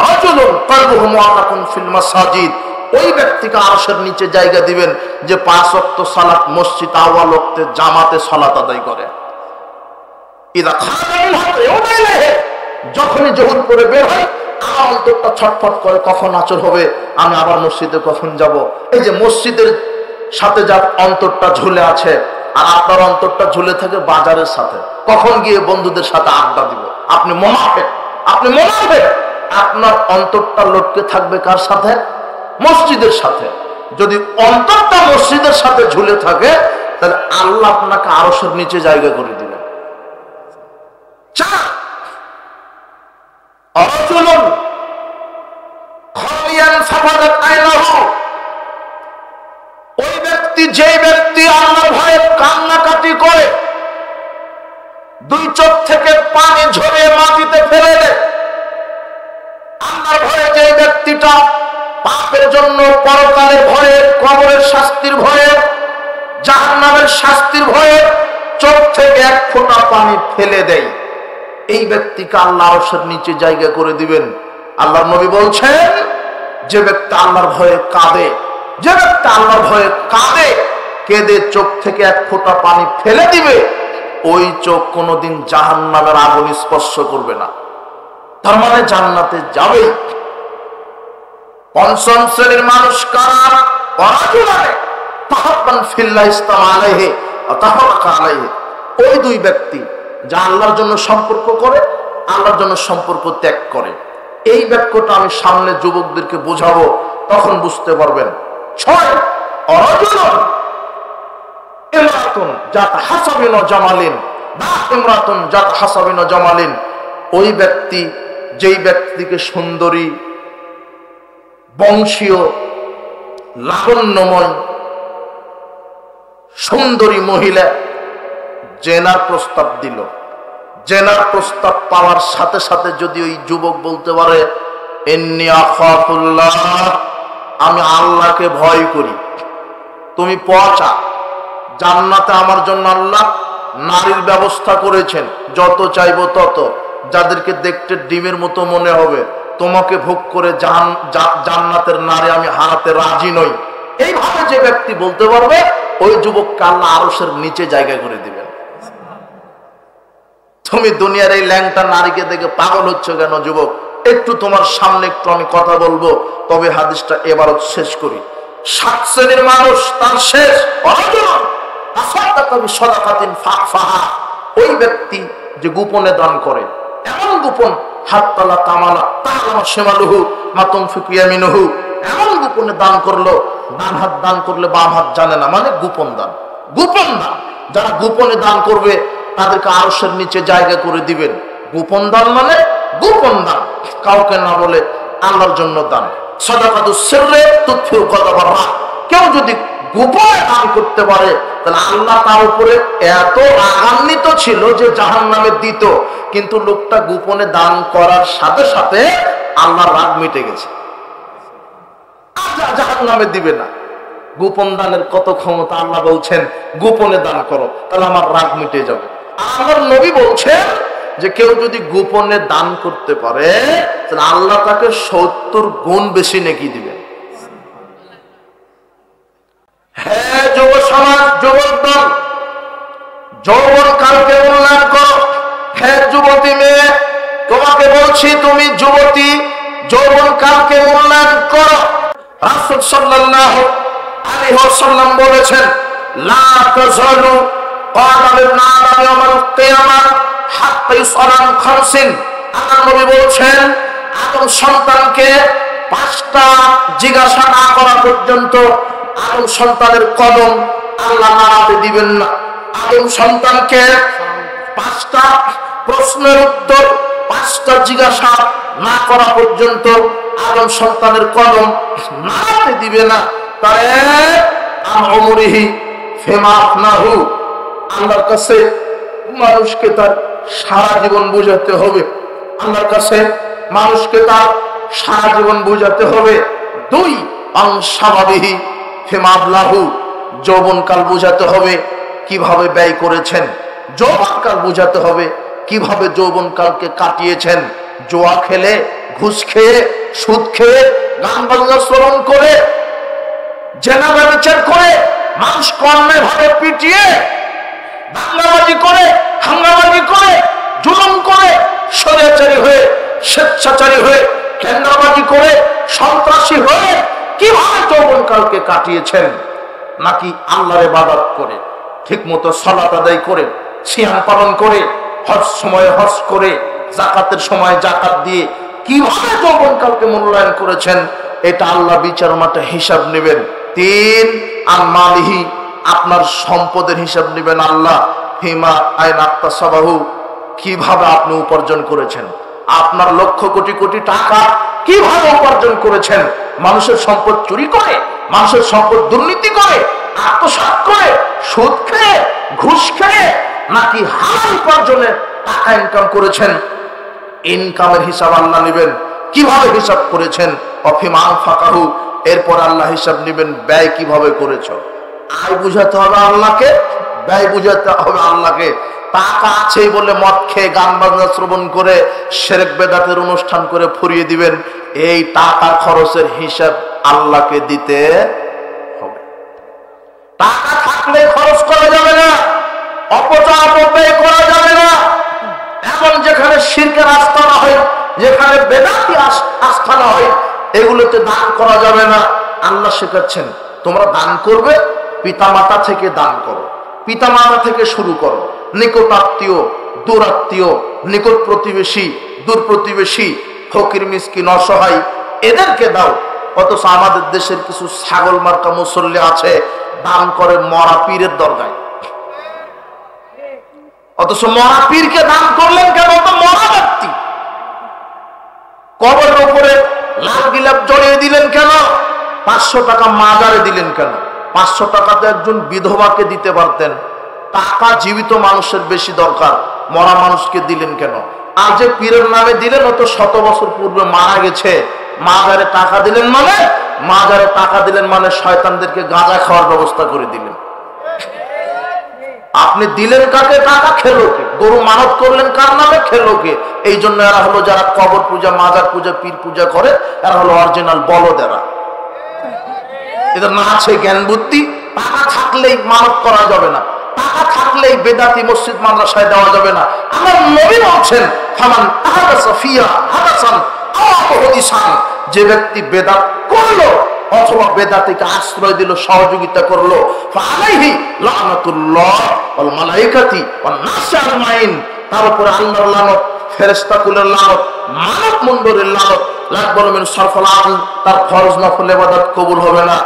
রাজুলুন কলবুহু মুআল্লাকুন ফিল মাসাজিদ, ওই ব্যক্তিকে আরশের নিচে জায়গা দিবেন যে 5 ওয়াক্ত সালাত মসজিদ আউয়াল ওয়াক্তে জামাতে সালাত আদায় করে। ইদা খারাজাল হাতে ওয়াইলাহে, যখনই জোহর করে বের হয় আমার অন্তরটা ছটফট করে, কখন আচর হবে, আমি আবার মসজিদে কখন যাব। এই যে মসজিদের সাথে যার অন্তরটা ঝুলে আছে, আর আপনার অন্তরটা ঝুলে থাকে বাজারের সাথে, কখন গিয়ে বন্ধুদের সাথে আড্ডা দিব। আপনি মুনাফিক, আপনি মুনাফিক। আপনার অন্তরটা লটকে থাকবে কার সাথে? মসজিদের সাথে। যদি অন্তরটা মসজিদের সাথে ঝুলে থাকে, তাহলে আল্লাহ আপনাকে আরশের নিচে জায়গা করে দিবেন। 4 রাজুলুন খালিয়ান সাফাদাত আইনাহু, ওই ব্যক্তি, যে ব্যক্তি আল্লাহর ভয়ে কান্নাকাটি করে, 2 চোখ থেকে পানি ঝরে মাটিতে ফেলে দেয়। আল্লাহর ভয়ে যে ব্যক্তিটা পাপের জন্য পরকালের ভয়ে, কবরের শাস্তির ভয়ে, জাহান্নামের শাস্তির ভয়ে চোখ থেকে 1 ফোঁটা পানি ফেলে দেয়, এই ব্যক্তিকে আল্লাহ আরশের নিচে জায়গা করে দিবেন। আল্লাহর নবী বলছেন, যে ব্যক্তি আল্লাহর ভয়ে কাঁদে, যে ব্যক্তি আল্লাহর ভয়ে কাঁদে, কেঁদে চোখ থেকে 1 ফোঁটা পানি ফেলে দিবে, ওই চোখ কোনোদিন জাহান্নামের আগুন স্পর্শ করবে না, তার মানে জান্নাতে যাবে। 5ম শ্রেণীর মানুষ কারা? ওয়ারাজুলানে তাহাব্বান ফিল্লাহ ইসতামা আলাইহি ওয়া তাফারাকা আলাইহি, ওই 2 ব্যক্তি যা আল্লাহর জন্য সম্পর্ক করে, আল্লাহর জন্য সম্পর্ক ত্যাগ করে। এই বাক্যটা আমি সামনে যুবকদেরকে বোঝাবো, তখন বুঝতে পারবেন। 6 রাজুলুন ইমরাতুন জাত হাসাবিন ওয়া জামালিন, বা ইমরাতুন জাত হাসাবিন ওয়া জামালিন, ওই ব্যক্তি, যেই ব্যক্তিকে সুন্দরী, বংশীয়, লাবণ্যময়, সুন্দরী মহিলা জেনার প্রস্তাব দিল, জেনার প্রস্তাব পাওয়ার সাথে সাথে যদি ওই যুবক বলতে পারে, ইন্নী আখাফুল্লাহ, আমি আল্লাহকে ভয় করি, তুমি পচা, জান্নাতে আমার জন্য আল্লাহ নারীর ব্যবস্থা করেছেন, যত চাইবো তত, যাদেরকে দেখতে ডিমের মতো মনে হবে, তোমাকে ভোগ করে জান্নাতের নারী আমি হারাতে রাজি নই, এইভাবে যে ব্যক্তি বলতে পারবে, ওই যুবককে আল্লাহ আরশের নিচে জায়গা করে দিবেন। তুমি দুনিয়ার এই ল্যাংটা নারীকে দেখে পাগল হচ্ছ কেন যুবক? একটু তোমার সামনে একটু আমি কথা বলবো, তবে হাদিসটা এবারও শেষ করি। 7 শ্রেণীর মানুষ, তার শেষ ওই ব্যক্তি যে গোপনে দান করে, এমন গোপন, হাত্তালা তামালা তাআলামা শিমালুহু মা তুনফিকু ইয়ামিনুহু, এমন গোপনে দান করলো, ডান হাত দান করলে বাম হাত জানে না, মানে গোপন দান। গোপন দান, যারা গোপনে দান করবে তাদেরকে আরশের নিচে জায়গা করে দিবেন। গোপন দান মানে গোপন দান, কাউকে না বলে আল্লাহর জন্য দান। সাদাকাতুস সিররে তুতফিউ গাদাবার রাহ, কেউ যদি গোপনে দান করতে পারে, তাহলে আল্লাহ তার উপরে এত রাগান্বিত ছিল যে জাহান্নামে দিত, কিন্তু লোকটা গোপনে দান করার সাথে সাথে আল্লাহর রাগ মিটে গেছে, জাহান্নামে দিবে না। গোপন দানের কত ক্ষমতা! আল্লাহ বলছেন গোপনে দান করো, তাহলে আমার রাগ মিটে যাবে। আমার নবী বলছেন যে কেউ যদি গোপনে দান করতে পারে, তাহলে আল্লাহ তাকে 70 গুণ বেশি নেকি দিবেন। হ্যাঁ যুব সমাজ, যুবক দল, যৌবন কালকে মূল্যায়ন করো। হ্যাঁ যুবতী মেয়ে, তোমাকে বলছি, তুমি যুবতী, যৌবন কালকে মূল্যায়ন করো। রাসূল সাল্লাল্লাহু আলাইহি ওয়াসাল্লাম বলেছেন, লা তাযালু ক্বাদাম ইবনে আদম ইয়াওমাল কিয়ামাহ হাত্তা ইউসালান খামসিন। আল্লাহর নবী বলছেন, আদম সন্তানকে 5টা জিজ্ঞাসা না করা পর্যন্ত আদম সন্তানের কদম আল্লাহ নাড়াতে দিবেন না। আদম সন্তানকে 5টা প্রশ্নের উত্তর 5টা জিজ্ঞাসা না করা পর্যন্ত আদম সন্তানের কদম নাড়াতে দিবে না। তারে আমরিহি ফিমা আফনাহু, আল্লাহর কাছে মানুষকে তার সারা জীবন বুঝাতে হবে। আল্লাহর কাছে মানুষকে তার সারা জীবন বুঝাতে হবে। 2 আনসাবাবিহি ফিমা আবলাহু, যৌবনকাল বুঝাতে হবে কিভাবে ব্যয় করেছেন। যৌবনকাল বুঝাতে হবে কিভাবে যৌবনকালকে কাটিয়েছেন। জুয়া খেলে, ঘুষ খেয়ে, সুদ খেয়ে, গান বাজনা শ্রবণ করে, জেনা ব্যভিচার করে, মানুষ কর্মের ভাবে পিটিয়ে, দাঙ্গাবাজি করে, হাঙ্গাবাজি করে, জুলুম করে, স্বৈরাচারী হয়ে, স্বেচ্ছাচারী হয়ে, কেন্দ্রবাজি করে, সন্ত্রাসী হয়ে কিভাবে যৌবনকালকে কাটিয়েছেন। নাকি আল্লাহর ইবাদত করে, ঠিক মতো সালাত আদায় করে, সিয়াম পালন করে, হজ সময়ে হজ করে, যাকাতের সময় যাকাত দিয়ে কিভাবে যৌবনকালকে মূল্যায়ন করেছেন, এটা আল্লাহ বিচার মাঠে হিসাব নেবেন। 3 আল-মালিহি, আপনার সম্পদের হিসাব নেবেন আল্লাহ। ফিমা আইনা আক্তাসাবাহু, কিভাবে আপনি উপার্জন করেছেন। আপনার লক্ষ কোটি কোটি টাকা কিভাবে উপার্জন করেছেন। মানুষের সম্পদ চুরি করে, মানুষের সম্পদ দুর্নীতি করে, আত্মসাৎ করে, সুদ খেয়ে, ঘুষ খেয়ে, নাকি হালাল উপার্জনে টাকা ইনকাম করেছেন। ইনকামের হিসাব আল্লাহ নেবেন, কিভাবে হিসাব করেছেন। অফিমা আনফাকাহু, এরপর আল্লাহ হিসাব নেবেন ব্যয় কিভাবে করেছো। আয় বুঝাতে হবে আল্লাহকে, ব্যয় বুঝাতে হবে আল্লাহকে। টাকা আছে বলে মদ খেয়ে, গান বাজনা শ্রবণ করে, শিরক বেদাতের অনুষ্ঠান করে ফুরিয়ে দিবেন, এই টাকা খরচের হিসাব আল্লাহকে দিতে হবে। টাকা থাকলে খরচ করা যাবে না, অপচয় অপব্যয় করা যাবে না। এখন যেখানে শিরকের আস্থানা হয়, যেখানে বেদাতি আস্থানা হয়, এগুলোতে দান করা যাবে না। আল্লাহ শেখাচ্ছেন তোমরা দান করবে, পিতামাতা থেকে দান করো, পিতামাতা থেকে শুরু করো, নিকট আত্মীয়, দূর আত্মীয়, নিকট প্রতিবেশী, দূর প্রতিবেশী, ফকির মিসকিন অসহায়, এদেরকে দাও। অথচ আমাদের দেশের কিছু ছাগল মার্কা মুসল্লি আছে, দান করে মরা পীরের দরগায়। অথচ মরা পীরকে দান করলেন কেন? তো মরা ব্যক্তি। কবরের উপরে লাল গিলাপ জড়িয়ে দিলেন কেন? 500 টাকা মাজারে দিলেন কেন? 500 টাকা তো একজন বিধবাকে দিতে পারতেন। টাকা জীবিত মানুষের বেশি দরকার, মরা মানুষকে দিলেন কেন? আর যে পীরের নামে দিলেন, ও তো 100 বছর পূর্বে মারা গেছে। মাজারে টাকা দিলেন মানে, মাজারে টাকা দিলেন মানে শয়তানদেরকে গাঁজা খাওয়ার ব্যবস্থা করে দিলেন। আপনি দিলেন কাকে? টাকা খেলো কে? গরু মানত করলেন কার নামে? খেলো কে? এই জন্য এরা হলো যারা কবর পূজা, মাজার পূজা, পীর পূজা করে, এরা হলো অরিজিনাল বলদেরা। এদের না আছে জ্ঞান বুদ্ধি। টাকা থাকলেই মানত করা যাবে না, টাকা থাকলেই বেদাতি মসজিদ মাদ্রাসায় দেওয়া যাবে না। আমার নবী বলছেন, ফামান আহাদাসা ফিয়া হাদাসান আও হাদিসান, যে ব্যক্তি বেদাত করলো অথবা বেদাতিকে আশ্রয় দিল, সহযোগিতা করলো, ফালাইহি লানাতুল্লাহ ওয়াল মালাইকাতি ওয়ান নাস আজমাইন, তার উপরে আল্লাহর লানত, ফেরেশতা কুলের লানত, মানব মণ্ডলের লানত, লাকবাল মিন সারফাল আদল, তার ফরজ নফল ইবাদত কবুল হবে না।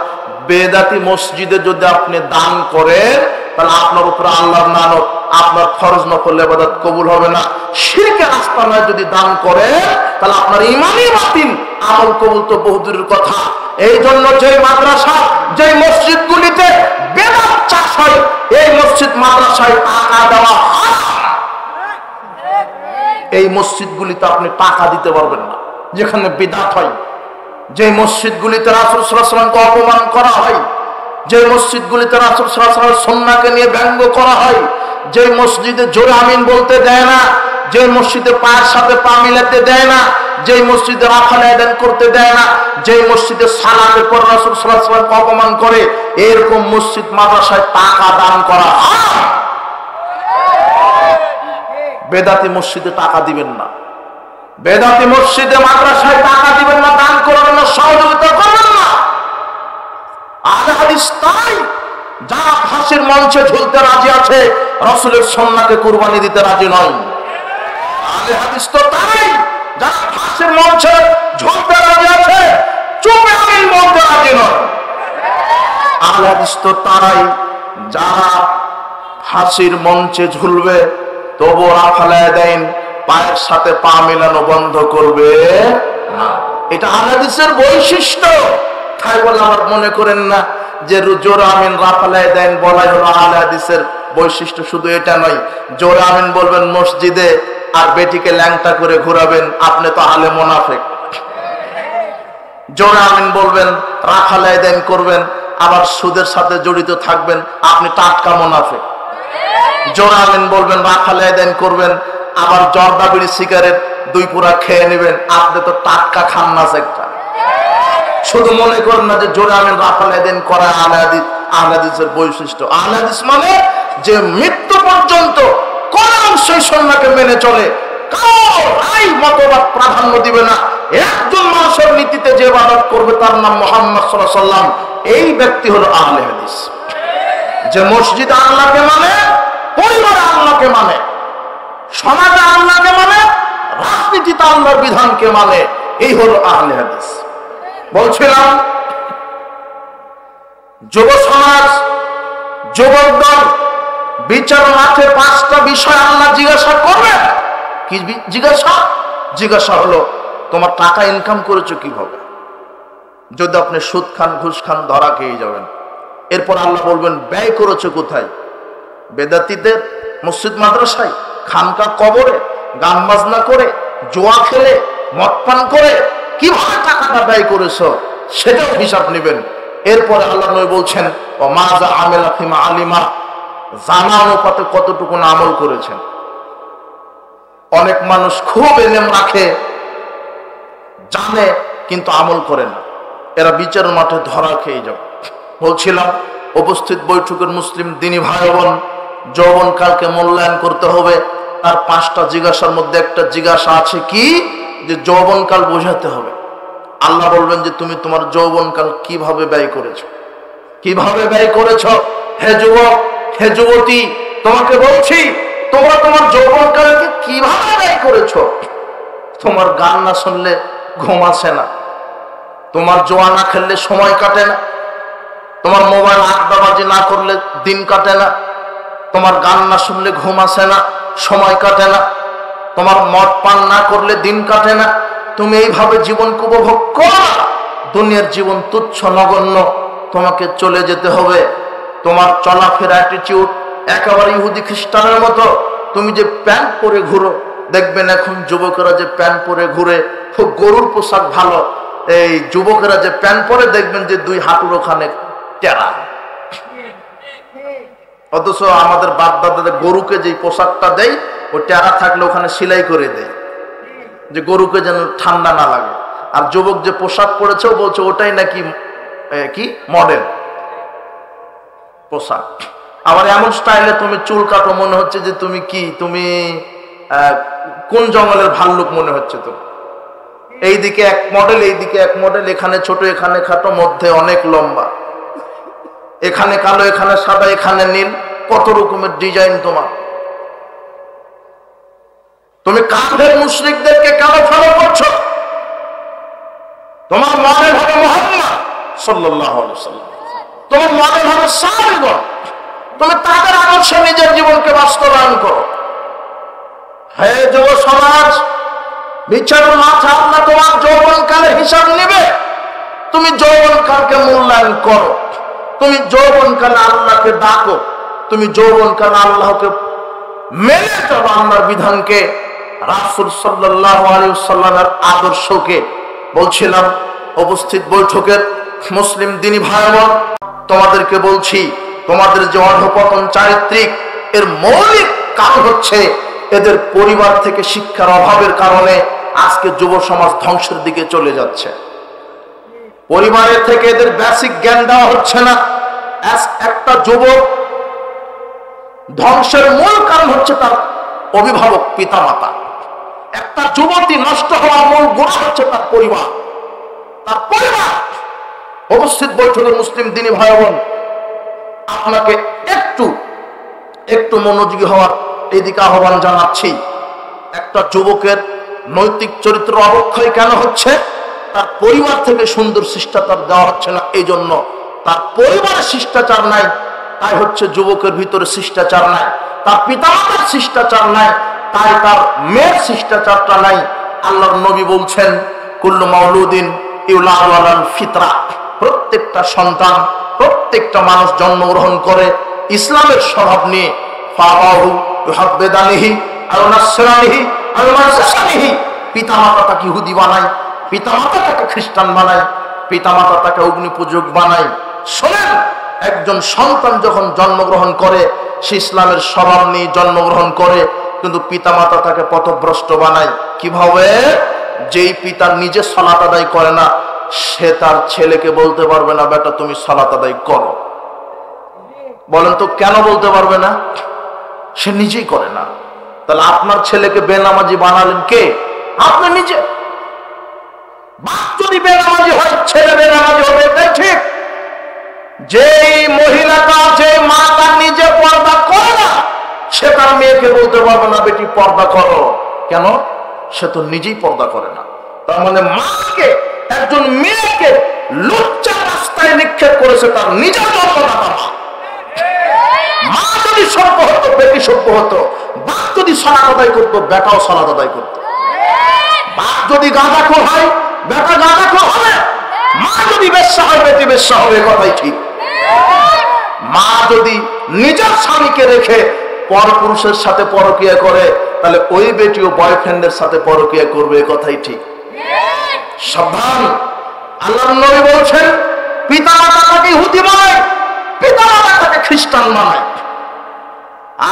বেদাতি মসজিদে যদি আপনি দান করেন, তাহলে আপনার উপরে আল্লাহর লানত, আপনার ফরজ নফল ইবাদত কবুল হবে না। শিরকের আস্তানায় যদি দান করেন, তাহলে আপনার ঈমানই বাতিল, আমল কবুল তো বহুদূরের কথা। এই জন্য যে মাদ্রাসা, যে মসজিদগুলিতে বেদাত চাষ হয়, এই মসজিদ মাদ্রাসায় টাকা দেওয়া হারাম। এই মসজিদগুলিতে আপনি টাকা দিতে পারবেন না যেখানে বিদআত হয়। যে মসজিদগুলিতে রাসূল সাল্লাল্লাহু আলাইহি ওয়াসাল্লামকে অপমান করা হয়, যে মসজিদগুলিতে রাসূল সাল্লাল্লাহু আলাইহি ওয়াসাল্লামের সুন্নাহকে নিয়ে ব্যঙ্গ করা হয়, যে মসজিদে জোরে আমিন বলতে দেয় না, যে মসজিদে পায়ের সাথে পা মিলাতে দেয় না, যে মসজিদে রাখালে আদান করতে দেয় না, যে মসজিদে সালাতের পর রাসূল সাল্লাল্লাহু আলাইহি ওয়াসাল্লামকে অপমান করে, এরকম মসজিদ মাদ্রাসায় টাকা দান করা হারাম। বেদাতি মসজিদে টাকা দিবেন না, বেদাতি মসজিদে মাদ্রাসায় টাকা দিবেন না, দান করবেন না, সহযোগিতা করবেন না। আহলে হাদিস তাই, যারা ফাঁসির মঞ্চে ঝুলতে রাজি আছে, রাসূলের সুন্নাহকে কুরবানি দিতে রাজি নয়। আহলে হাদিস তো তাই, যারা ফাঁসির মঞ্চে ঝুলতে রাজি আছে, চুপে আমিন বলতে রাজি নয়। আহলে হাদিস তো তারাই যারা ফাঁসির মঞ্চে ঝুলবে তবু রাফালায় দেন, পায়ের সাথে পা মেলানো বন্ধ করবে না। এটা আহলে হাদিসের বৈশিষ্ট্য। তাই বলে আমার মনে করেন না যে জোরে আমিন রাফালায় দেন বলাই হলো আহলে হাদিসের বৈশিষ্ট্য। শুধু এটা নয়, জোরে আমিন বলবেন মসজিদে আর বেটিকে ল্যাংটা করে ঘোরাবেন, আপনি তো আহলে মুনাফিক। জোরে আমিন বলবেন, রাফালায় দেন করবেন, আবার সুদের সাথে জড়িত থাকবেন, আপনি টাটকা মুনাফিক। জোরে আমিন বলবেন, রাফালায় দেন করবেন, আবার জর্দা বিড়ি সিগারেট 2 পুরা খেয়ে নেবেন, আপনি তো টাটকা খান্নাস একটা। শুধু মনে করেন না যে জোরে আমিন রাফালায় দেন করা আহলে হাদিসের বৈশিষ্ট্য। আহলে হাদিস মানে যে মৃত্যু পর্যন্ত কোরআন সেই সুন্নাহকে মেনে চলে, কারোর এই মতবাদ প্রাধান্য দিবে না। একজন মানুষের নীতিতে যে ইবাদত করবে তার নাম মুহাম্মদ সাল্লাল্লাহু আলাইহি ওয়াসাল্লাম, এই ব্যক্তি হলো আহলে হাদিস। যে মসজিদে আল্লাহকে মানে, পরিবারে আল্লাহকে মানে, সমাজে আল্লাহকে মানে, রাজনীতিতে আল্লাহর বিধানকে মানে, এই হলো আহলে হাদিস। বলছিলাম যুব সমাজ, যুবকদল বিচার মাঠে 5টা বিষয় আল্লাহ জিজ্ঞাসা করবেন। কি জিজ্ঞাসা হলো, তোমার টাকা ইনকাম করেছো কিভাবে? যদি আপনি সুদ খান, ঘুষ খান, ধরা খেয়ে যাবেন। এরপর আল্লাহ বলবেন ব্যয় করেছো কোথায়? বেদাতীদের মসজিদ মাদ্রাসায়, খানকা কবরে, গান বাজনা করে, জুয়া খেলে, মদ পান করে কিভাবে টাকাটা ব্যয় করেছো সেটাও হিসাব নেবেন। এরপরে আল্লাহ নবী বলছেন ও মাজা আমেলা ফিমা আলিমা, জানা অনুপাতে কতটুকু আমল করেছেন। অনেক মানুষ খুব এলেম রাখে, জানে কিন্তু আমল করে না, এরা বিচারের মাঠে ধরা খেয়ে যাবে। বলছিলাম উপস্থিত বৈঠকের মুসলিম দিনী ভাই বোন, যৌবনকালকে মূল্যায়ন করতে হবে। তার 5টা জিজ্ঞাসার মধ্যে একটা জিজ্ঞাসা আছে কি, যে যৌবনকাল বোঝাতে হবে। আল্লাহ বলবেন যে তুমি তোমার যৌবনকাল কিভাবে ব্যয় করেছো, কিভাবে ব্যয় করেছো। হে যুবক, হে যুবতী, তোমাকে বলছি তোমরা তোমার যৌবনকালকে কিভাবে ব্যয় করেছো। তোমার গান না শুনলে ঘুম আসে না, তোমার জোয়া না খেললে সময় কাটে না, তোমার মোবাইল আড্ডাবাজি না করলে দিন কাটে না, তোমার গান না শুনলে ঘুম আসে না, সময় কাটে না, তোমার মদ পান না করলে দিন কাটে না। তুমি এইভাবে জীবনকে উপভোগ করো। দুনিয়ার জীবন তুচ্ছ নগণ্য, তোমাকে চলে যেতে হবে। তোমার চলাফেরা অ্যাটিটিউড একেবারে ইহুদি খ্রিস্টানের মতো। তুমি যে প্যান্ট পরে ঘুরো, দেখবেন এখন যুবকেরা যে প্যান্ট পরে ঘুরে, খুব গরুর পোশাক ভালো, এই যুবকেরা যে প্যান্ট পরে দেখবেন যে 2 হাঁটুর ওখানে টেরা। অথচ আমাদের বাপ দাদাদের গরুকে যে পোশাকটা দেয়, ও টেরা থাকলে ওখানে সেলাই করে দেয়, যে গরুকে যেন ঠান্ডা না লাগে। আর যুবক যে পোশাক পরেছে বলছে ওটাই নাকি কি মডেল পোশাক। আবার এমন স্টাইলে তুমি চুল কাটো, মনে হচ্ছে যে তুমি কি, তুমি কোন জঙ্গলের ভাল্লুক মনে হচ্ছে। তো এইদিকে এক মডেল, এইদিকে এক মডেল, এখানে ছোট, এখানে খাটো, মধ্যে অনেক লম্বা, এখানে কালো, এখানে সাদা, এখানে নীল, কত রকমের ডিজাইন তোমার। তুমি কাফের মুশরিকদেরকে কেন ফলো করছো? তোমার মডেল হবে মুহাম্মদ সাল্লাল্লাহু আলাইহি ওয়াসাল্লাম, তোমার মডেল হবে সাহাবীগণ। তুমি তাদের আদর্শে নিজের জীবনকে বাস্তবায়ন করো। হে যুব সমাজ, বিচারের মাঠে আল্লাহ তোমার যৌবনকালের হিসাব নেবে। তুমি যৌবনকালকে মূল্যায়ন করো, তুমি যৌবনকালে আল্লাহকে ডাকো, তুমি যৌবনকালে আল্লাহকে মেনে চলো, আল্লাহর বিধানকে, রাসূল সাল্লাল্লাহু আলাইহি ওয়াসাল্লামের আদর্শকে। বলছিলাম উপস্থিত বৈঠকের মুসলিম দিনী ভাই বোন, তোমাদেরকে বলছি তোমাদের যে অধঃপতন চারিত্রিক, এর মৌলিক কারণ হচ্ছে এদের পরিবার থেকে শিক্ষার অভাবের কারণে আজকে যুব সমাজ ধ্বংসের দিকে চলে যাচ্ছে। পরিবারের থেকে এদের বেসিক জ্ঞান দেওয়া হচ্ছে না। একটা যুবক ধ্বংসের মূল কারণ হচ্ছে তার অভিভাবক, পিতামাতা। একটা যুবতী নষ্ট হওয়ার মূল গোড়া হচ্ছে তার পরিবার, তার পরিবার। উপস্থিত বৈঠকের মুসলিম দিনী ভাই বোন, আপনাকে একটু মনোযোগী হওয়ার এদিকে আহ্বান জানাচ্ছি। একটা যুবকের নৈতিক চরিত্র অবক্ষয় কেন হচ্ছে? তার পরিবার থেকে সুন্দর শিষ্টাচার দেওয়া হচ্ছে না, এই জন্য। তার পরিবারে শিষ্টাচার নাই, তাই হচ্ছে যুবকের ভিতরে শিষ্টাচার নাই। তার পিতামাতার শিষ্টাচার নাই, তাই তার মেয়ের শিষ্টাচারটা নাই। আল্লাহর নবী বলছেন, কুল্লু মাউলুদিন ইউলাদু আলাল ফিতরা, প্রত্যেকটা সন্তান, প্রত্যেকটা মানুষ জন্মগ্রহণ করে ইসলামের স্বভাব নিয়ে। ফাবাহু ইউহাব্বিদানিহি আও নাসরানিহি আও মানসাসানিহি, পিতামাতা তাকে ইহুদি বানায়, পিতামাতা তাকে খ্রিস্টান বানায়, পিতামাতা তাকে অগ্নিপূজক বানায়। শোনেন, একজন সন্তান যখন জন্মগ্রহণ করে সে ইসলামের স্বভাব নিয়ে জন্মগ্রহণ করে, কিন্তু পিতামাতা তাকে পথভ্রষ্ট বানায়। কিভাবে? যেই পিতা নিজে সালাত আদায় করে না, সে তার ছেলেকে বলতে পারবে না, বেটা তুমি সালাত আদায় করো। বলেন তো কেন বলতে পারবে না? সে নিজেই করে না। তাহলে আপনার ছেলেকে বেনামাজি বানালেন কে? আপনি নিজে। বাপ যদি বেনামাজি হয়, ছেলে বেনামাজি হবে, এটাই ঠিক। যেই মহিলাটা, যে মাতা নিজে পর্দা করে না, সে তার মেয়েকে বলতে পারবে না বেটি পর্দা করো। কেন? সে তো নিজেই পর্দা করে না। তার মানে মাকে, একজন মেয়েকে লজ্জা রাস্তায় নিক্ষেপ করেছে তার নিজের জন্মদাতা মা। মা যদি সভ্য হতো, বেটি সভ্য হতো। বাপ যদি সালাত আদায় করতো, বেটাও সালাত আদায় করতো। বাপ যদি গাঁজাখোর হয়, বেটা গাঁজাখোর হবে। মা যদি বেশ্যা হয়, বেটি বেশ্যা হবে, কথাই ঠিক। মা যদি নিজের স্বামীকে রেখে পর পুরুষের সাথে পরকিয়া করে, তাহলে ওই বেটিও বয়ফ্রেন্ডের সাথে পরকিয়া করবে, কথাই ঠিক। সাবধান! আল্লাহর নবী বলছেন, পিতামাতা তাকে ইহুদি বানায়, পিতামাতা তাকে খ্রিস্টান বানায়।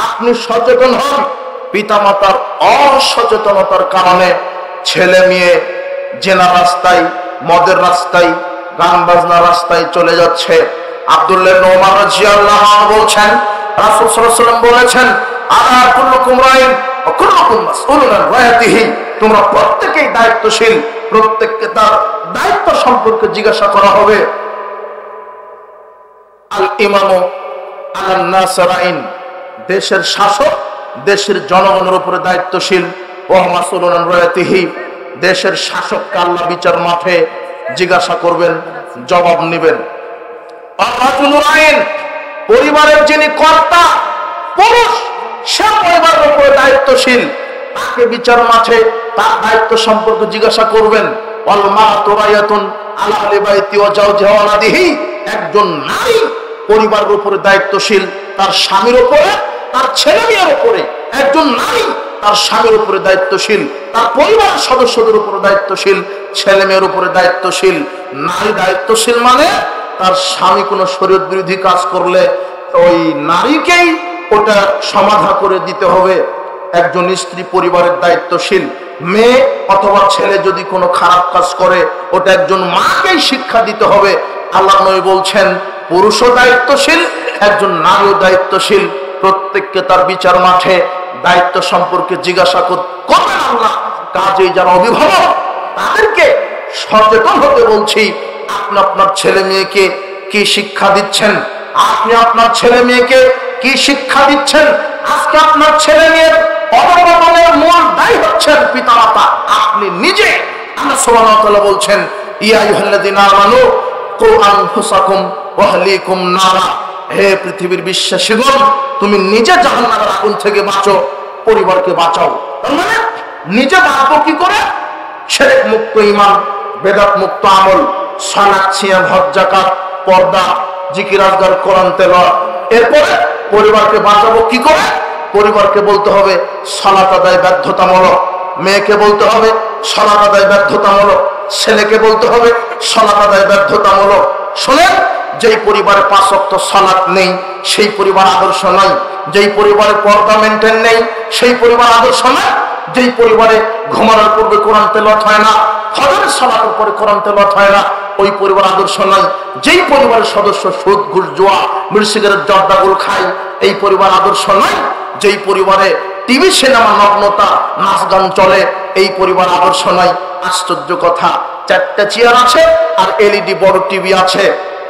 আপনি সচেতন হন। পিতামাতার অসচেতনতার কারণে ছেলে মেয়ে জেনা রাস্তায়, মদের রাস্তায়, গান বাজনা রাস্তায় চলে যাচ্ছে। আব্দুল্লাহ ইবনে ওমর রাদিয়াল্লাহু আনহু বলছেন, রাসূল সাল্লাল্লাহু আলাইহি ওয়াসাল্লাম বলেছেন, আলা কুল্লুকুম রাইন ওয়া কুল্লুকুম মাসউলুন আন রায়াতিহি, তোমরা প্রত্যেকেই দায়িত্বশীল, প্রত্যেককে তার দায়িত্ব সম্পর্কে জিজ্ঞাসা করা হবে। আল ইমামু আলান নাস রাইন, দেশের শাসক দেশের জনগণের উপরে দায়িত্বশীল। ওয়া মাসউলুন আন রায়াতিহি, দেশের শাসককে আল্লাহ বিচার মাঠে জিজ্ঞাসা করবেন, জবাব নেবেন। পরিবারের যিনি কর্তা পুরুষ, সে পরিবারের উপরে দায়িত্বশীল, তাকে বিচার মাঠে তার দায়িত্ব সম্পর্কে জিজ্ঞাসা করবেন। একজন নারী পরিবারের উপরে দায়িত্বশীল, তার স্বামীর উপরে, তার ছেলে মেয়ের উপরে। একজন নারী তার স্বামীর উপরে দায়িত্বশীল, তার পরিবারের সদস্যদের উপরে দায়িত্বশীল, ছেলে মেয়ের উপরে দায়িত্বশীল। নারী দায়িত্বশীল মানে তার স্বামী কোনো শরীয়ত বিরোধী কাজ করলে ওই নারীকেই ওটা সমাধা করে দিতে হবে। একজন স্ত্রী পরিবারের দায়িত্বশীল। মেয়ে অথবা ছেলে যদি কোনো খারাপ কাজ করে, ওটা একজন মাকেই শিক্ষা দিতে হবে। আল্লাহ নবী বলছেন, পুরুষও দায়িত্বশীল, একজন নারীও দায়িত্বশীল। প্রত্যেককে তার বিচার মাঠে দায়িত্ব সম্পর্কে জিজ্ঞাসা করবেন আল্লাহ। কাজেই যারা অভিভাবক, তাদেরকে সচেতন হতে বলছি। আপনি আপনার ছেলে মেয়েকে কি শিক্ষা দিচ্ছেন? আপনি আপনার ছেলে মেয়েকে কি শিক্ষা দিচ্ছেন? আজকে আপনার ছেলে মেয়ের অবনমনের মূল দায়ী হচ্ছেন পিতামাতা, আপনি নিজে। আল্লাহ সুবহানাহু ওয়া তাআলা বলছেন, ইয়া আইয়ুহাল্লাযীনা আমানু কু আনফুসাকুম ওয়া আহলিকুম নারা, হে পৃথিবীর বিশ্বাসীগণ, তুমি নিজে জাহান্নামের আগুন থেকে বাঁচো, পরিবারকে বাঁচাও। তার মানে নিজে বাঁচবো কি করে? শিরক মুক্ত ঈমান, বেদাত মুক্ত আমল, সালাত, সিয়াম, হজ, যাকাত, পর্দা, জিকির, আজকার, কোরআন তেলাওয়াত। এরপরে পরিবারকে বাঁচাবো কি করে? পরিবারকে বলতে হবে সালাত আদায় বাধ্যতামূলক, মেয়েকে বলতে হবে সালাত আদায় বাধ্যতামূলক, ছেলেকে বলতে হবে সালাত আদায় বাধ্যতামূলক। শোনেন, যেই পরিবারে 5 ওয়াক্ত সালাত নেই, সেই পরিবার আদর্শ নয়। যেই পরিবারে পর্দা মেনটেন নেই, সেই পরিবার আদর্শ নয়। যেই পরিবারে ঘুমানোর পূর্বে কোরআন তেলাওয়াত হয় না, ফজরের সালাতের পরে কোরআন তেলাওয়াত হয় না, ওই পরিবার আদর্শ নয়। যেই পরিবারের সদস্য সুদ, ঘুষ, জুয়া, বিড়ি, সিগারেট, জর্দাগুল খায়, এই পরিবার আদর্শ নয়। যেই পরিবারে টিভি, সিনেমা, নগ্নতা, নাচ গান চলে, এই পরিবার আদর্শ নয়। আশ্চর্য কথা, 4টা চেয়ার আছে আর এলইডি বড় টিভি আছে।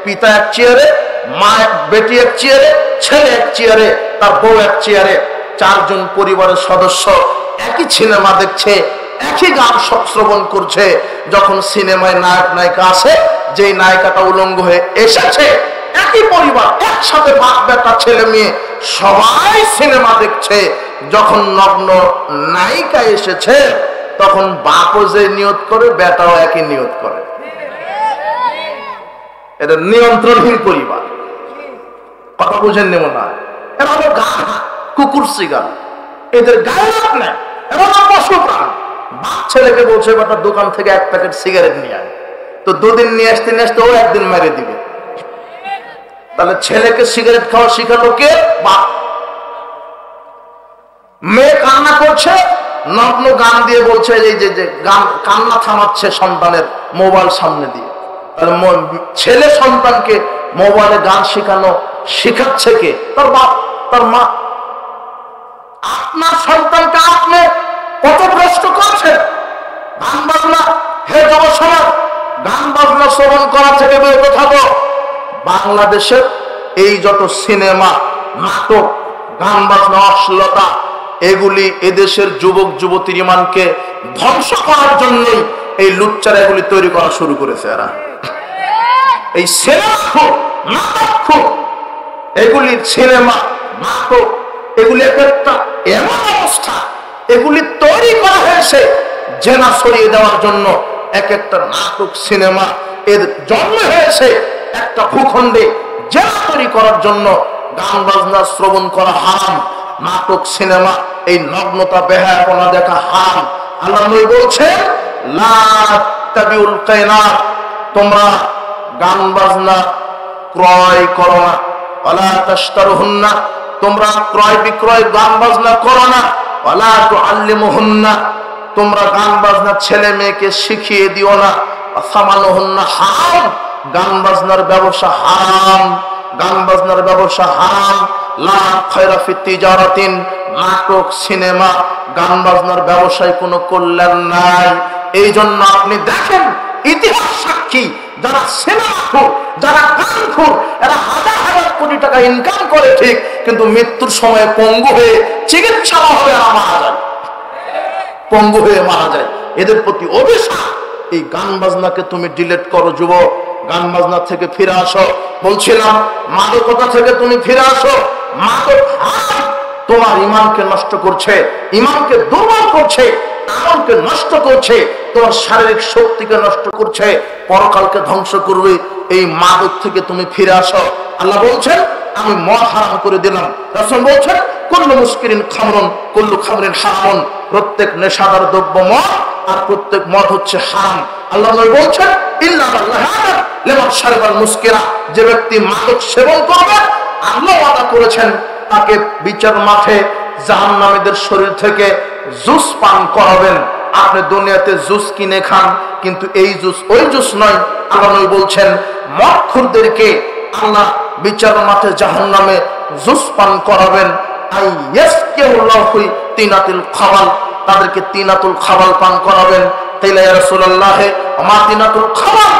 পিতা এক চেয়ারে, মা এক, বেটি এক চেয়ারে, ছেলে এক চেয়ারে, তার বউ এক চেয়ারে। 4 জন পরিবারের সদস্য একই সিনেমা দেখছে, একই গান শ্রবণ করছে। যখন সিনেমায় নায়ক নায়িকা আসে, যেই নায়িকাটা উলঙ্গ হয়ে এসেছে, একই পরিবার একসাথে বাপ বেটা ছেলে মেয়ে সবাই সিনেমা দেখছে। যখন নগ্ন নায়িকা এসেছে, তখন বাপও যে নিয়ত করে, বেটাও একই নিয়ত করে। এটা নিয়ন্ত্রণহীন পরিবার। কথা বুঝেন নেব না? এরা হলো গাধা, কুকুর, সিগার। এদের গায়ে লাভ নেই। এরা পশু প্রাণ। বাপ ছেলেকে বলছে বেটা দোকান থেকে এক প্যাকেট সিগারেট নিয়ে আয়, তো দুদিন নিয়ে আসতে নিয়ে আসতে ও একদিন মেরে দিবে। তাহলে ছেলেকে সিগারেট খাওয়া শিখালো কে? বাপ। মেয়ে কান্না করছে, নগ্ন গান দিয়ে বলছে, এই যে গান, কান্না থামাচ্ছে সন্তানের মোবাইল সামনে দিয়ে। তাহলে ছেলে সন্তানকে মোবাইলে গান শেখানো শেখাচ্ছে কে? তার বাপ, তার মা। আপনার সন্তানকে আপনি কত ভ্রষ্ট করছেন? গান বাজনা, হে যুব সমাজ, গান বাজনা শ্রবণ করা থেকে বিরত থাকো। বাংলাদেশের এই যত সিনেমা, নাটক, গান বাজনা, অশ্লীলতা, এগুলি এদেশের যুবক যুবতীর ইমানকে ধ্বংস করার জন্যই এই লুচ্চারা এগুলি তৈরি করা শুরু করেছে। এরা এই সিনেমা, নাটক, এগুলি সিনেমা, নাটক, এগুলি একটা এমন অবস্থা, এগুলি তৈরি করা হয়েছে জেনা সরিয়ে দেওয়ার জন্য। এক একটা নাটক, সিনেমা এর জন্ম হয়েছে একটা ভূখণ্ডে জেনা তৈরি করার জন্য। গান বাজনা শ্রবণ করা হারাম, নাটক, সিনেমা, এই নগ্নতা, বেহায়াপনা দেখা হারাম। আল্লাহ নবী বলছেন, লা তাবিউল কায়নাত, তোমরা গান বাজনা ক্রয় করো না। ওয়ালা তাশতারুহুন্না, তোমরা ক্রয় বিক্রয় গান বাজনা করো না। ওয়ালা তুআল্লিমুহুন্না, তোমরা গান বাজনা ছেলে মেয়েকে শিখিয়ে দিও না। সামানুহুন্না হারাম, গান বাজনার ব্যবসা হারাম, গান বাজনার ব্যবসা হারাম। লা খায়রা ফি তিজারাতিন, নাটক, সিনেমা, গান বাজনার ব্যবসায় কোনো কল্যাণ নাই। এই জন্য আপনি দেখেন, ইতিহাস সাক্ষী, যারা সিনেমাখোর, যারা গানখোর, এরা হাজার হাজার কোটি টাকা ইনকাম করে ঠিক, কিন্তু মৃত্যুর সময় পঙ্গু হয়ে চিকিৎসা হয়ে মারা যায়, পঙ্গু হয়ে মারা যায়। এদের প্রতি অভিশাপ। এই গান বাজনাকে তুমি ডিলিট করো যুবক, গান বাজনা থেকে ফিরে আসো। বলছিলাম মাদকতা থেকে তুমি ফিরে আসো। মাদক তোমার ইমানকে নষ্ট করছে, ইমানকে দুর্বল করছে, আমলকে নষ্ট করছে, তোমার শারীরিক শক্তিকে নষ্ট করছে, পরকালকে ধ্বংস করবে। এই মাদক থেকে তুমি ফিরে আসো। আল্লাহ বলছেন, আমি মদ হারাম করে দিলাম। রাসূল বলছেন, কুল্লু মুসকিরিন খামরুন কুল্লু খামরিন হারামুন, প্রত্যেক নেশাদার দ্রব্য মদ, আর প্রত্যেক মদ হচ্ছে হারাম। আল্লাহ নবী বলছেন, ইল্লা আল্লাহ লিমান শারিবাল মুসকিরা, যে ব্যক্তি মাদক সেবন করবে, আল্লাহ ওয়াদা করেছেন তাকে বিচার মাঠে জাহান্নামীদের শরীর থেকে জুস পান করাবেন। আপনি দুনিয়াতে জুস কিনে খান, কিন্তু এই জুস ওই জুস নয়। আল্লাহ নবী বলছেন, মদখোরদেরকে আল্লাহ বিচার মাঠে জাহান্নামে জুস পান করাবেন। আইয়াসকিউল্লাহু তিনাতুল খাবাল, তাদেরকে তিনাতুল খাবাল পান করাবেন। তাইলে ইয়া রাসূলুল্লাহ, মা তিনাতুল খাবাল,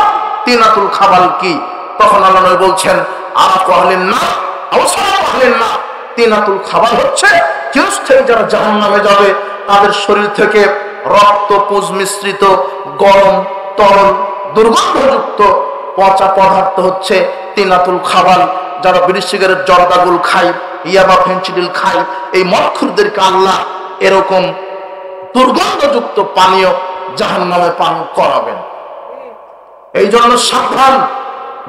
তিনাতুল খাবাল কি? তখন আল্লাহ নবী বলছেন, আরাকু আহলিন নার আও সারাকু আহলিন নার, তিনাতুল খাবাল হচ্ছে চিরস্থায়ী যারা জাহান্নামে যাবে, তাদের শরীর থেকে রক্ত পুঁজ মিশ্রিত গরম, তরল, দুর্গন্ধযুক্ত পচা পদার্থ হচ্ছে তিনাতুল খাবাল। যারা বিড়ি সিগারেট, জর্দাগুল খায়, ইয়াবা, ফেন্সিডিল খায়, এই মদখোরদেরকে আল্লাহ এরকম দুর্গন্ধযুক্ত পানীয় জাহান্নামে পান করাবেন। এই জন্য সাবধান,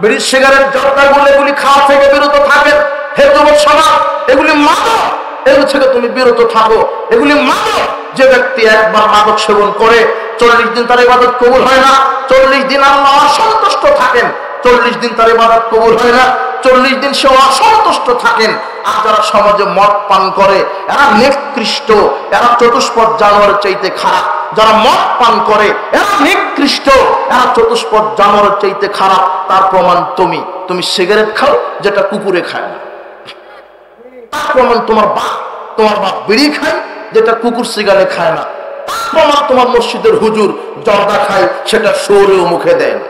বিড়ি সিগারেট, জর্দাগুল এগুলি খাওয়া থেকে বিরত থাকেন। হে যুবক সমাজ, এগুলি মাদক, এগুলি থেকে তুমি বিরত থাকো। এগুলি মাদক। যে ব্যক্তি একবার মাদক সেবন করে 40 দিন তার ইবাদত কবুল হয় না। 40 দিন আল্লাহ অসন্তুষ্ট থাকেন। 40 দিন তার ইবাদত কবুল হয় না, 40 দিন সে অসন্তুষ্ট থাকেন। আর যারা সমাজে মদ পান করে, এরা নিকৃষ্ট, এরা চতুষ্পদ জানোয়ারের চাইতে খারাপ। যারা মদ পান করে এরা নিকৃষ্ট, এরা চতুষ্পদ জানোয়ারের চাইতে খারাপ। তার প্রমাণ তুমি সিগারেট খাও যেটা কুকুরে খায় না। তার প্রমাণ তোমার বাপ বিড়ি খায় যেটা কুকুর সিগারে খায় না। তার প্রমাণ তোমার মসজিদের হুজুর জর্দা খায়, সেটা শুয়োরেও মুখে দেয় না।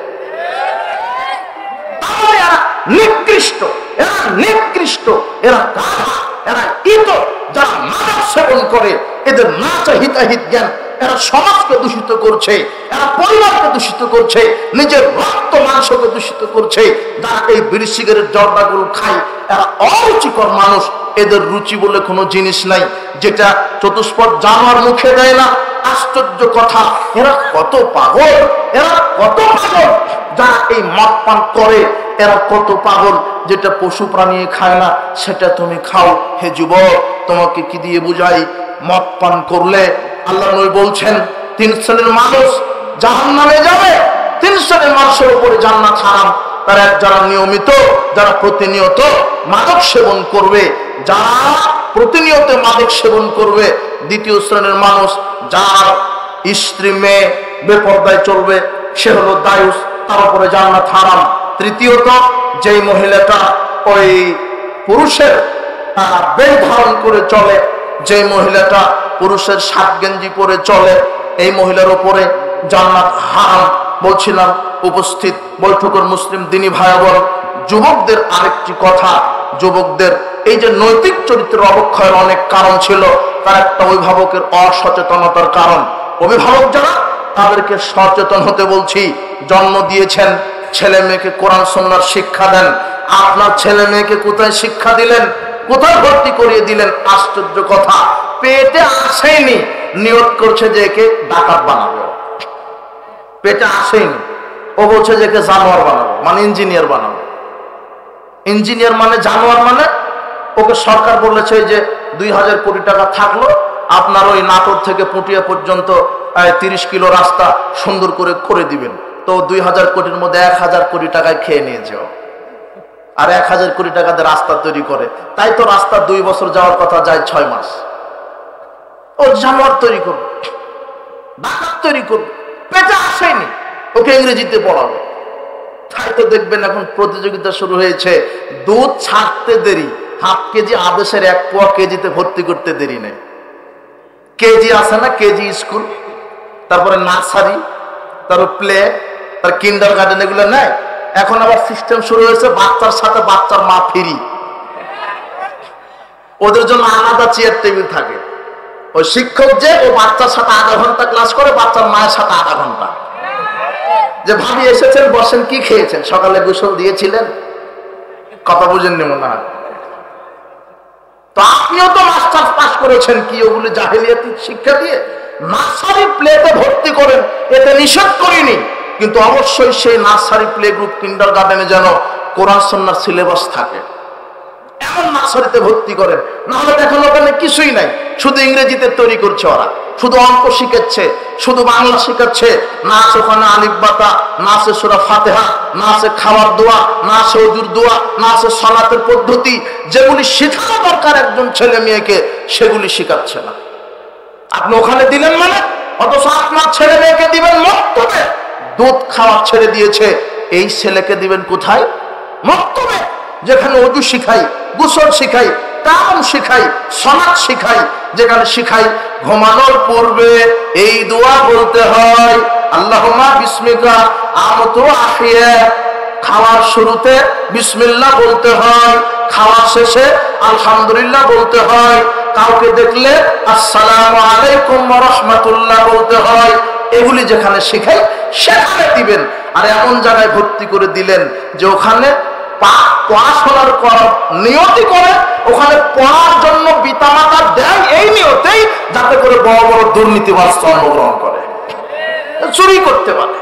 এরা নিকৃষ্ট, এরা নিকৃষ্ট, এরা গাধা, এরা ইতর। যারা মাদক সেবন করে, এদের না চাহিতাহিত জ্ঞান এরা সমাজকে দূষিত করছে, এরা পরিবারকে দূষিত করছে, নিজের রক্ত মাংসকে দূষিত করছে। যারা এই বিড়ি সিগারেট জর্দাগুলো খায় এরা অরুচিকর মানুষ। এদের রুচি বলে কোনো জিনিস নাই, যেটা চতুষ্পদ জানোয়ার মুখে দেয় না। আশ্চর্য কথা, এরা কত পাগল, এরা কত পাগল যারা এই মদ পান করে। এরা কত পাগল, যেটা পশু প্রাণী খায় না সেটা তুমি খাও। হে যুবক, তোমাকে কি দিয়ে বুঝাই? মদ পান করলে আল্লাহ নবী বলছেন 3 শ্রেণীর মানুষ জাহান্নামে যাবে। 3 শ্রেণীর মানুষের উপরে জান্নাত হারাম। তারা যারা নিয়মিত, যারা প্রতিনিয়ত মাদক সেবন করবে, যারা প্রতিনিয়ত মাদক সেবন করবে। দ্বিতীয় শ্রেণীর মানুষ যার স্ত্রী মেয়ে বেপরদায় চলবে, সে হলো দায়ুস, তার উপরে জান্নাত হারাম। তৃতীয়ত, যেই মহিলাটা ওই পুরুষের বেশ ধারণ করে চলে, যে মহিলাটা পুরুষের শার্ট গেঞ্জি পরে চলে, এই মহিলার উপরে জান্নাত হারাম। বলছিলাম উপস্থিত বৈঠকের মুসলিম দিনী ভাই বোন, যুবকদের আরেকটি কথা, যুবকদের এই যে নৈতিক চরিত্রের অবক্ষয়ের অনেক কারণ ছিল, তার একটা অভিভাবকের অসচেতনতার কারণ। অভিভাবক যারা, তাদেরকে সচেতন হতে বলছি। জন্ম দিয়েছেন, ছেলে মেয়েকে কোরআন সুন্নাহর শিক্ষা দেন। আপনার ছেলে মেয়েকে কোথায় শিক্ষা দিলেন, কোথায় ভর্তি করিয়ে দিলেন? আশ্চর্য কথা, পেটে আসেনি, নিয়ত করছে যে একে ডাকাত বানাবে। পেটে আসেনি, ও বলছে যে একে জানোয়ার বানাবো, মানে ইঞ্জিনিয়ার বানাবো। ইঞ্জিনিয়ার মানে জানোয়ার, মানে ওকে সরকার বলেছে যে 2000 কোটি টাকা থাকলো, আপনার ওই নাটোর থেকে পুটিয়া পর্যন্ত 30 কিলো রাস্তা সুন্দর করে করে দিবেন। তো 2000 কোটির মধ্যে 1000 কোটি টাকায় খেয়ে নিয়েছে, আর 1000 কোটি টাকাতে রাস্তা তৈরি করে। তাই তো রাস্তা 2 বছর যাওয়ার কথা, যায় 6 মাস। ও জানোয়ার তৈরি করবে, ডাকাত তৈরি করবে, পেটে আসেনি, ওকে ইংরেজিতে পড়াবে। তাই তো দেখবেন এখন প্রতিযোগিতা শুরু হয়েছে, দুধ ছাড়তে দেরি, হাফ কেজি আদেশের 1 পোয়া কেজিতে ভর্তি করতে দেরি নেই। কেজি আছে না, কেজি স্কুল, তারপরে নার্সারি, তারপর প্লে, তার কিন্ডার গার্ডেন, এগুলো নেয়। এখন আবার সিস্টেম শুরু হয়েছে বাচ্চার সাথে বাচ্চার মা ফ্রি। ওদের জন্য আলাদা চেয়ার টেবিল থাকে। ওই শিক্ষক যে ও বাচ্চার সাথে আধা ঘন্টা ক্লাস করে, বাচ্চার মায়ের সাথে আধা ঘন্টা। যে ভাবি এসেছেন, বসেন, কি খেয়েছেন, সকালে গোসল দিয়েছিলেন? কথা বুঝেননি মনে হয়। তো আপনিও তো মাস্টার্স পাস করেছেন, কি ওগুলি জাহেলিয়াতি শিক্ষা দিয়ে? নার্সারি প্লেতে ভর্তি করেন, এতে নিষেধ করিনি, কিন্তু অবশ্যই সেই নার্সারি প্লে গ্রুপ, কিন্ডার গার্ডেনে যেন কোরআন সুন্নাহর সিলেবাস থাকে, এমন নার্সারিতে ভর্তি করেন। নাহলে দেখেন ওখানে কিছুই নাই, শুধু ইংরেজিতে তৈরি করছে ওরা, শুধু অঙ্ক শিখাচ্ছে, শুধু বাংলা শিখাচ্ছে, না আছে ওখানে আলিফ বাতা, না আছে সূরা ফাতিহা, না আছে খাওয়ার দোয়া, না আছে ওযুর দোয়া, না আছে সালাতের পদ্ধতি। যেগুলি শেখানো দরকার একজন ছেলে মেয়েকে, সেগুলি শেখাচ্ছে না। আপনি ওখানে দিলেন মানে, অথচ আপনার ছেলে মেয়েকে দিবেন মক্তবে। দুধ খাওয়া ছেড়ে দিয়েছে, এই ছেলেকে দিবেন কোথায়? মক্তবে, যেখানে ওযু শিখাই, গোসল শিখাই, কাম শিখাই, সালাত শিখাই, যেখানে শিখাই ঘুমানোর পূর্বে এই দোয়া বলতে হয়, আল্লাহুম্মা বিসমিকা আমতু আহিয়া। খাওয়ার শুরুতে বিসমিল্লাহ বলতে হয়, খাওয়ার শেষে আলহামদুলিল্লাহ বলতে হয়, কাউকে দেখলে আসসালামু আলাইকুম ওয়া রাহমাতুল্লাহ বলতে হয়। এগুলি যেখানে শিখাই সেখানে দিবেন। আর এমন জায়গায় ভর্তি করে দিলেন যে ওখানে পড়াশোনার নিয়তি করে, ওখানে পড়ার জন্য পিতামাতা দেয় এই নিয়তেই, যাতে করে বড় বড় দুর্নীতিবাজ জন্মগ্রহণ করে, চুরি করতে পারে,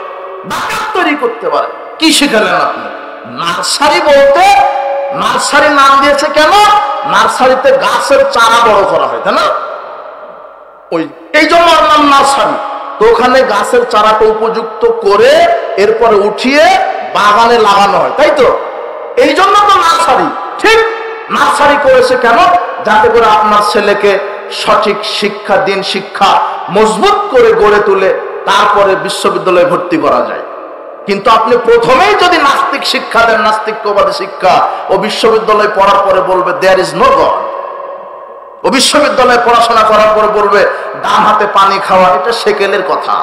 ডাকাত তৈরি করতে পারে। কি শিখালেন আপনি? নার্সারি বলতে, নার্সারি নাম দিয়েছে কেন? নার্সারিতে গাছের চারা বড় করা হয়, তাই না? ওই এই জন্য নাম নার্সারি। তো ওখানে গাছের চারাটা উপযুক্ত করে এরপরে উঠিয়ে বাগানে লাগানো হয়, তাই তো? এই জন্য তো নার্সারি। ঠিক, নার্সারি করেছে কেন? যাতে করে আপনার ছেলেকে সঠিক শিক্ষা, দিন শিক্ষা মজবুত করে গড়ে তুলে তারপরে বিশ্ববিদ্যালয়ে ভর্তি করা যায়। কিন্তু আপনি প্রথমেই যদি নাস্তিক শিক্ষা দেন, নাস্তিক্যবাদী শিক্ষা, ও বিশ্ববিদ্যালয়ে পড়ার পরে বলবে দেয়ার ইজ নো গড। ও বিশ্ববিদ্যালয়ে পড়াশোনা করার পরে বলবে ডান হাতে পানি খাওয়া এটা সেকেলের কথা।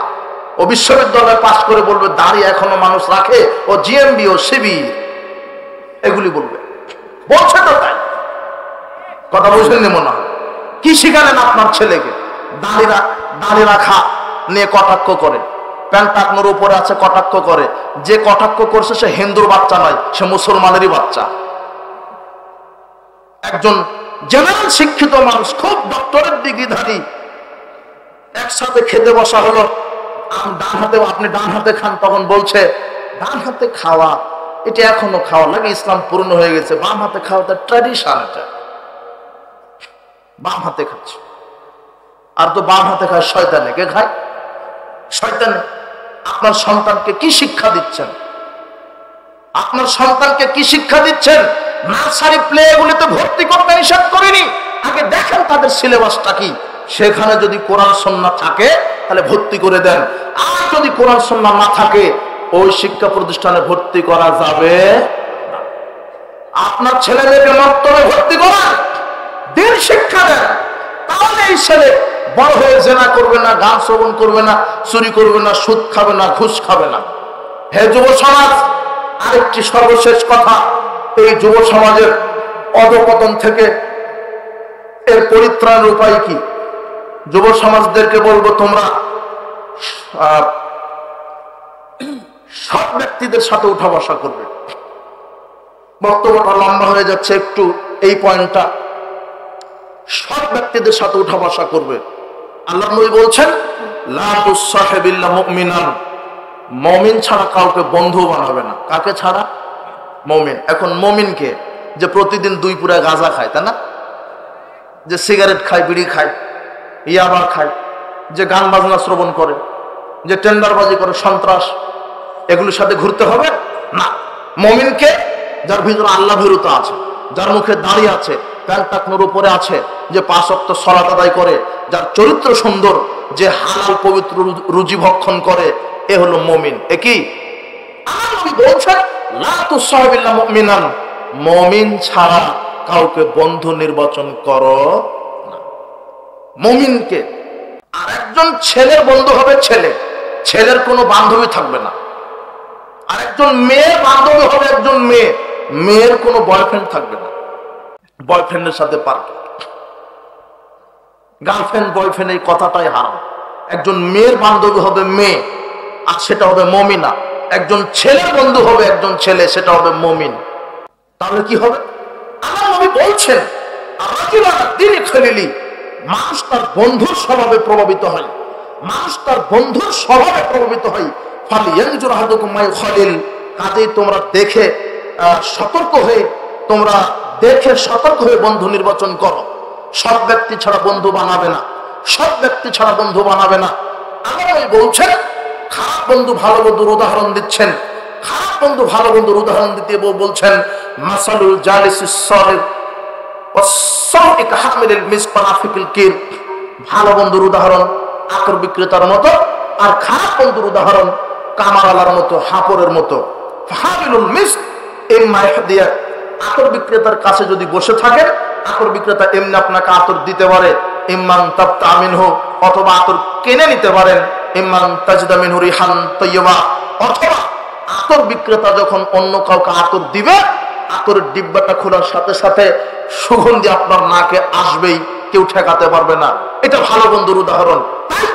ও বিশ্ববিদ্যালয়ে পাশ করে বলবে দাড়ি এখনো মানুষ রাখে, ও জিএমবি ও শিবির, এগুলি বলবে। বলছে তো তাই, কথা বুঝলেন মনে হয়? কি শিখালেন আপনার ছেলেকে? দাড়ি রাখা নিয়ে কটাক্ষ করে, প্যান্ট টাকনোর উপরে আছে কটাক্ষ করে। যে কটাক্ষ করছে সে হিন্দুর বাচ্চা নয়, সে মুসলমানেরই বাচ্চা। একজন জেনারেল শিক্ষিত মানুষ, খুব ডক্টরের ডিগ্রিধারী, একসাথে খেতে বসা হলো, ডান হাতে, আপনি ডান হাতে খান, তখন বলছে ডান হাতে খাওয়া এটা এখনো খাওয়া লাগে, ইসলাম পূর্ণ হয়ে গেছে, বাম হাতে খাওয়া তার ট্র্যাডিশন, এটা বাম হাতে খাচ্ছে। আর তো বাম হাতে খায় শয়তানে। কে খায়? শয়তানে। আপনার সন্তানকে কি শিক্ষা দিচ্ছেন? আপনার সন্তানকে কি শিক্ষা দিচ্ছেন? নার্সারি প্লে এগুলিতে ভর্তি করতে নিষেধ করিনি, আগে দেখেন তাদের সিলেবাসটা কি। সেখানে যদি কোরআন সুন্নাহ থাকে তাহলে ভর্তি করে দেন, আর যদি কোরআন সুন্নাহ না থাকে ওই শিক্ষা প্রতিষ্ঠানে ভর্তি করা যাবে না। আপনার ছেলে মেয়েকে মক্তবে ভর্তি করান, দিন শিক্ষা দেন, তাহলে এই ছেলে বড় হয়ে জেনা করবে না, গান শ্রবণ করবে না, চুরি করবে না, সুদ খাবে না, ঘুষ খাবে না। হে যুব সমাজ, আরেকটি সর্বশেষ কথা, এই যুব সমাজের অধপতন থেকে এর পরিত্রাণের উপায় কি? যুব সমাজদেরকে বলবো, তোমরা সব ব্যক্তিদের সাথে উঠা বসা করবে। বক্তব্যটা লম্বা হয়ে যাচ্ছে, একটু এই পয়েন্টটা, সব ব্যক্তিদের সাথে উঠা বসা করবে। আল্লাহ নবী বলছেন, লা তুসাহিবিল্লা মুমিনান, মুমিন ছাড়া কাউকে বন্ধু বানাবে না। কাকে ছাড়া? মুমিন। এখন মুমিনকে যে প্রতিদিন 2 পুরা গাঁজা খায়, তাই না? যে সিগারেট খায়, বিড়ি খায়, ইয়াবা খায়, যে গান বাজনা শ্রবণ করে, যে টেন্ডারবাজি করে, সন্ত্রাস, এগুলোর সাথে ঘুরতে হবে না। মুমিনকে যার ভিতরে আল্লাহ ভীরুতা আছে, যার মুখে দাড়ি আছে, প্যান্ট টাকনোর উপরে আছে, যে 5 ওয়াক্ত সালাত আদায় করে, যার চরিত্র সুন্দর, যে হালাল পবিত্র রুজি ভক্ষণ করে, এ হলো মুমিন। একই আল্লাহ বলছেন, লা তুসাহিবিল্লা মুমিনান, মুমিন ছাড়া কাউকে বন্ধু নির্বাচন করো না। মুমিনকে। আর একজন ছেলের বন্ধু হবে ছেলে, ছেলের কোনো বান্ধবী থাকবে না। আর একজন মেয়ের বান্ধবী হবে একজন মেয়ে, মেয়ের কোনো বয়ফ্রেন্ড থাকবে না। বয়ফ্রেন্ডের সাথে পার্কে, গার্লফ্রেন্ড বয়ফ্রেন্ড এই কথাটাই হারাম। একজন মেয়ের বান্ধবী হবে মেয়ে, আর সেটা হবে মুমিনা। একজন ছেলের বন্ধু হবে একজন ছেলে, সেটা হবে মুমিন। তাহলে কি হবে? আমার নবী বলছেন, মানুষ তার বন্ধুর স্বভাবে প্রভাবিত হয়, মানুষ তার বন্ধুর স্বভাবে প্রভাবিত হয়। কাজেই তোমরা দেখে সতর্ক হয়ে বন্ধু নির্বাচন করো। সব ব্যক্তি ছাড়া বন্ধু বানাবে না, সব ব্যক্তি ছাড়া বন্ধু বানাবে না। আমার বলছেন, খারাপ বন্ধু ভালো বন্ধুর উদাহরণ দিচ্ছেন। খারাপ বন্ধু ভালো বন্ধুর উদাহরণ দিতে বলছেন, মাসালুল জালিসিস সালিহ ওয়াস-সাউই কাহামিলিল মিসকানাফিকিল কির। ভালো বন্ধুর উদাহরণ আতর বিক্রেতার মতো, আর খারাপ বন্ধুর উদাহরণ কামারালার মতো, হাপরের মতো। ফাহামিলুল মিস্ক ইম্মা ইয়াহদিয়া, আতর বিক্রেতার কাছে যদি বসে থাকেন, আতর বিক্রেতা এমনি আপনাকে আতর দিতে পারে, ইম্মান তাবতা মিনহু, অথবা আতর কিনে নিতে পারেন, ইম্মান তাজিদা মিনহু রিহান তাইয়্যিবা, অথবা আতর বিক্রেতা যখন অন্য কাউকে আতর দিবে, আতরের ডিব্বাটা খোলার সাথে সাথে সুগন্ধি আপনার নাকে আসবেই, কেউ ঠেকাতে পারবে না। এটা ভালো বন্ধুর উদাহরণ। তাই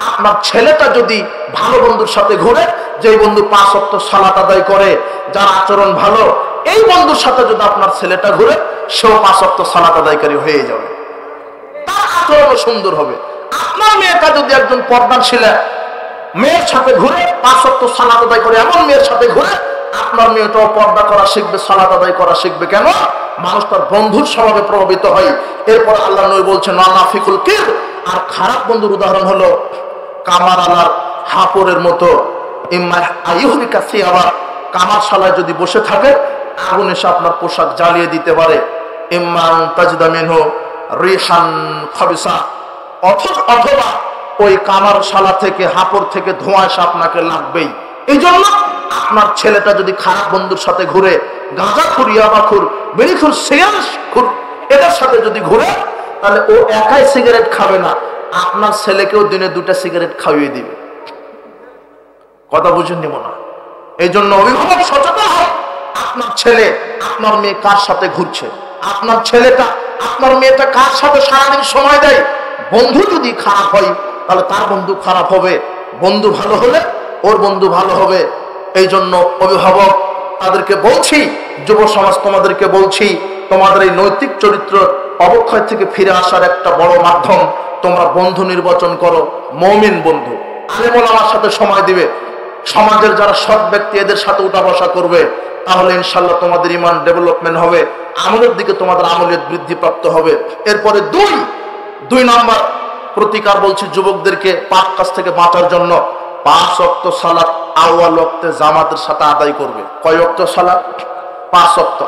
আপনার ছেলেটা যদি ভালো বন্ধুর সাথে ঘুরে, যেই বন্ধু 5 ওয়াক্ত সালাত আদায় করে, যার আচরণ ভালো, এই বন্ধুর সাথে যদি আপনার ছেলেটা ঘুরে, সেও 5 ওয়াক্ত সালাত আদায়কারী হয়ে যাবে, তার আচরণও সুন্দর হবে। আপনার মেয়েটা যদি একজন পর্দাশীল মেয়ের সাথে ঘুরে, 5 ওয়াক্ত সালাত আদায় করে এমন মেয়ের সাথে ঘুরে, আপনার মেয়েটাও পর্দা করা শিখবে, সালাত আদায় করা শিখবে। কেন? মানুষ তার বন্ধুর স্বভাবে প্রভাবিত হয়। এরপর আল্লাহ নবী বলছেন, নাফিকুল কির। আর খারাপ বন্ধুর উদাহরণ হলো কামারালার, হাপরের মতো। ইম্মা আইহুরিকা সিয়াবা, কামারশালায় যদি বসে থাকে, আগুন এসে আপনার পোশাক জ্বালিয়ে দিতে পারে। ইম্মান তাজিদা মিনহু রিহান খাবিসা, অথবা ওই কামারশালা থেকে, হাপর থেকে ধোঁয়া এসে আপনাকে লাগবেই। এই জন্য আপনার ছেলেটা যদি খারাপ বন্ধুর সাথে ঘুরে, গাঁজাখুর, ইয়াবাখুর, বিড়িখুর, সিগারেটখুর, এদের সাথে যদি ঘুরে, তাহলে ও একাই সিগারেট খাবে না, আপনার ছেলেকেও দিনে 2টা সিগারেট খাইয়ে দিবে। কথা বুঝেননি মনে হয়? এই জন্য অভিভাবক সচেতন হয়। আপনার ছেলে, আপনার মেয়ে কার সাথে ঘুরছে, আপনার ছেলেটা, আপনার মেয়েটা কার সাথে সারাদিন সময় দেয়, বন্ধু যদি খারাপ হয় তাহলে তার বন্ধু খারাপ হবে, বন্ধু ভালো হলে ওর বন্ধু ভালো হবে। এই জন্য অভিভাবক তাদেরকে বলছি, যুব সমাজ তোমাদেরকে বলছি, তোমাদের এই নৈতিক চরিত্র অবক্ষয় থেকে ফিরে আসার একটা বড় মাধ্যম, তোমরা বন্ধু নির্বাচন করো, মুমিন বন্ধু, আলেম ওলামার সাথে সময় দিবে, সমাজের যারা সৎ ব্যক্তি এদের সাথে উঠা বসা করবে, তাহলে ইনশাল্লাহ তোমাদের ইমান ডেভেলপমেন্ট হবে, আমলের দিকে তোমাদের আমলের বৃদ্ধি প্রাপ্ত হবে। এরপরে দুই নাম্বার প্রতিকার বলছি যুবকদেরকে পাপ কাজ থেকে বাঁচার জন্য, 5 ওয়াক্ত সালাত আউয়াল ওয়াক্তে জামাতের সাথে আদায় করবে। কয় ওয়াক্ত সালাত? 5 ওয়াক্ত।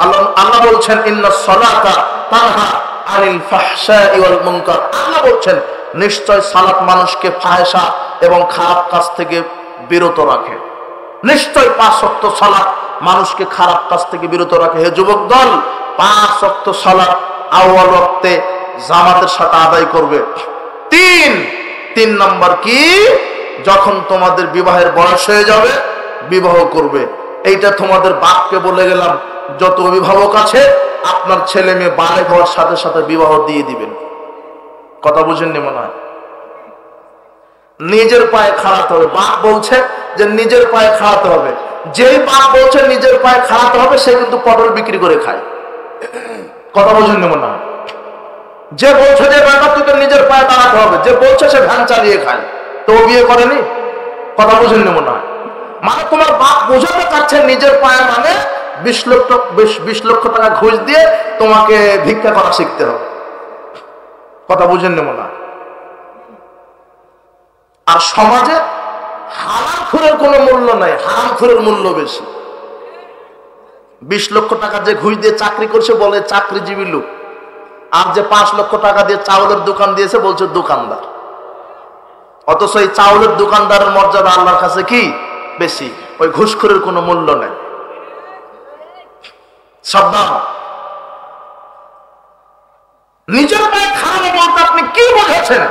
আল্লাহ বলছেন ইন্নাস সালাতা তানহা আনিল ফাহশাই ওয়াল মুনকার। আল্লাহ বলছেন নিশ্চয় সালাত মানুষকে ফাহেশা এবং খারাপ কাজ থেকে বিরত রাখে। নিশ্চয় 5 ওয়াক্ত সালাত মানুষকে খারাপ কাজ থেকে বিরত রাখে। হে যুবক দল, 5 ওয়াক্ত সালাত আউয়াল ওয়াক্তে জামাতের সাথে আদায় করবে। তিন নাম্বার কি? যখন তোমাদের বিবাহের বয়স হয়ে যাবে বিবাহ করবে। এইটা তোমাদের বাপকে বলে গেলাম, যত অভিভাবক আছে আপনার ছেলে মেয়ে বালেগ হওয়ার সাথে সাথে বিবাহ দিয়ে দিবেন। কথা বুঝেননি মনে হয়? নিজের পায়ে খাড়াতে হবে। বাপ বলছে যে নিজের পায়ে খাড়াতে হবে, যেই বাপ বলছে নিজের পায়ে খাড়াতে হবে সে কিন্তু পটল বিক্রি করে খায়। কথা বুঝেননি মনে হয়? যে বলছে যে ব্যাপার তুই তো নিজের পায়ে দাঁড়াতে হবে, যে বলছে সে ভ্যান চালিয়ে খায়, তো বিয়ে করেনি। কথা বুঝেননি মনে হয়? মানে তোমার বাপ বোঝাতে চাচ্ছে নিজের পায়ে মানে 20 লক্ষ টাকা ঘুষ দিয়ে তোমাকে ভিক্ষা করা শিখতে হবে। কথা বুঝেননি মনে হয়? আর সমাজে হারামখোরের কোনো মূল্য নাই, হারামখোরের মূল্য বেশি। 20 লক্ষ টাকা যে ঘুষ দিয়ে চাকরি করছে বলে চাকরিজীবী লোক, আর যে 5 লক্ষ টাকা দিয়ে চাউলের দোকান দিয়েছে বলছে দোকানদার। অথচ এই চাউলের দোকানদারের মর্যাদা আল্লাহর কাছে কি বেশি। ওই ঘুষখোরের কোনো মূল্য নেই। সাবধান। নিজের পায়ে খাড়ানো বলতে আপনি কি বোঝাচ্ছেন?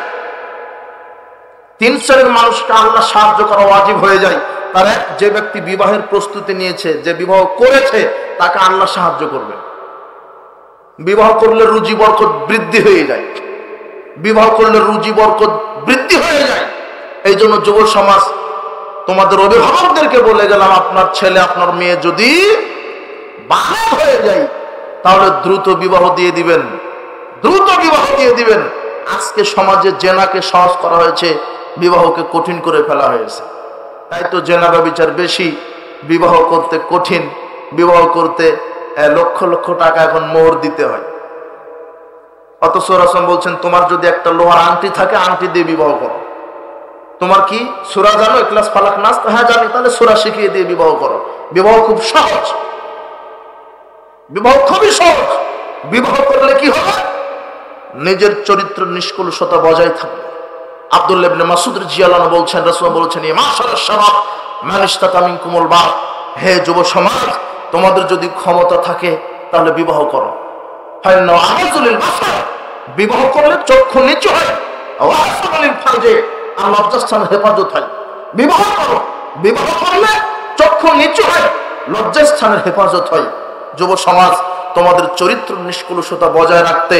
3 শ্রেণীর মানুষকে আল্লাহ সাহায্য করা ওয়াজিব হয়ে যায়। তার এক, যে ব্যক্তি বিবাহের প্রস্তুতি নিয়েছে, যে বিবাহ করেছে, তাকে আল্লাহ সাহায্য করবে। বিবাহ করলে রুজি বরকত বৃদ্ধি হয়ে যায়, বিবাহ করলে রুজি বরকত বৃদ্ধি হয়ে যায়। এই জন্য যুব সমাজ তোমাদের অভিভাবকদেরকে বলে গেলাম, আপনার ছেলে আপনার মেয়ে যদি বালেগ হয়ে যায় তাহলে দ্রুত বিবাহ দিয়ে দিবেন, দ্রুত বিবাহ দিয়ে দিবেন। আজকে সমাজে জেনাকে সহজ করা হয়েছে, বিবাহকে কঠিন করে ফেলা হয়েছে। তাই তো জেনা ব্যভিচার বেশি, বিবাহ করতে কঠিন, বিবাহ করতে লক্ষ লক্ষ টাকা এখন মোহর দিতে হয়। অথচ রাসূল বলছেন তোমার যদি একটা লোহার আংটি থাকে, আংটি দিয়ে বিবাহ করো। তোমার কি সূরা জানো? ইখলাস ফালাক নাস? হ্যাঁ জানি। তাহলে সূরা শিখিয়ে দিয়ে বিবাহ করো। বিবাহ খুব সহজ, বিবাহ খুবই সহজ। বিবাহ করলে কি হবে? নিজের চরিত্র নিষ্কলুষতা বজায় থাকবে। আব্দুল্লাহ ইবনে মাসউদ রাদিয়াল্লাহু আনহু বলছেন, রাসূল বলেছেন ইয়া মাশারাশ শাবাব মান ইসতাতা মিনকুমুল বাত। হে যুব সমাজ, তোমাদের যদি ক্ষমতা থাকে তাহলে বিবাহ করো। ফাইন্না আহজুলিল বাসার, বিবাহ করলে চক্ষু নিচু হয়। ওয়াসালিল ফারজে, আর লজ্জাস্থানের হেফাজত হয়। বিবাহ করো, বিবাহ করলে চক্ষু নিচু হয়, লজ্জাস্থানের হেফাজত হয়। যুব সমাজ, তোমাদের চরিত্র নিষ্কলুষতা বজায় রাখতে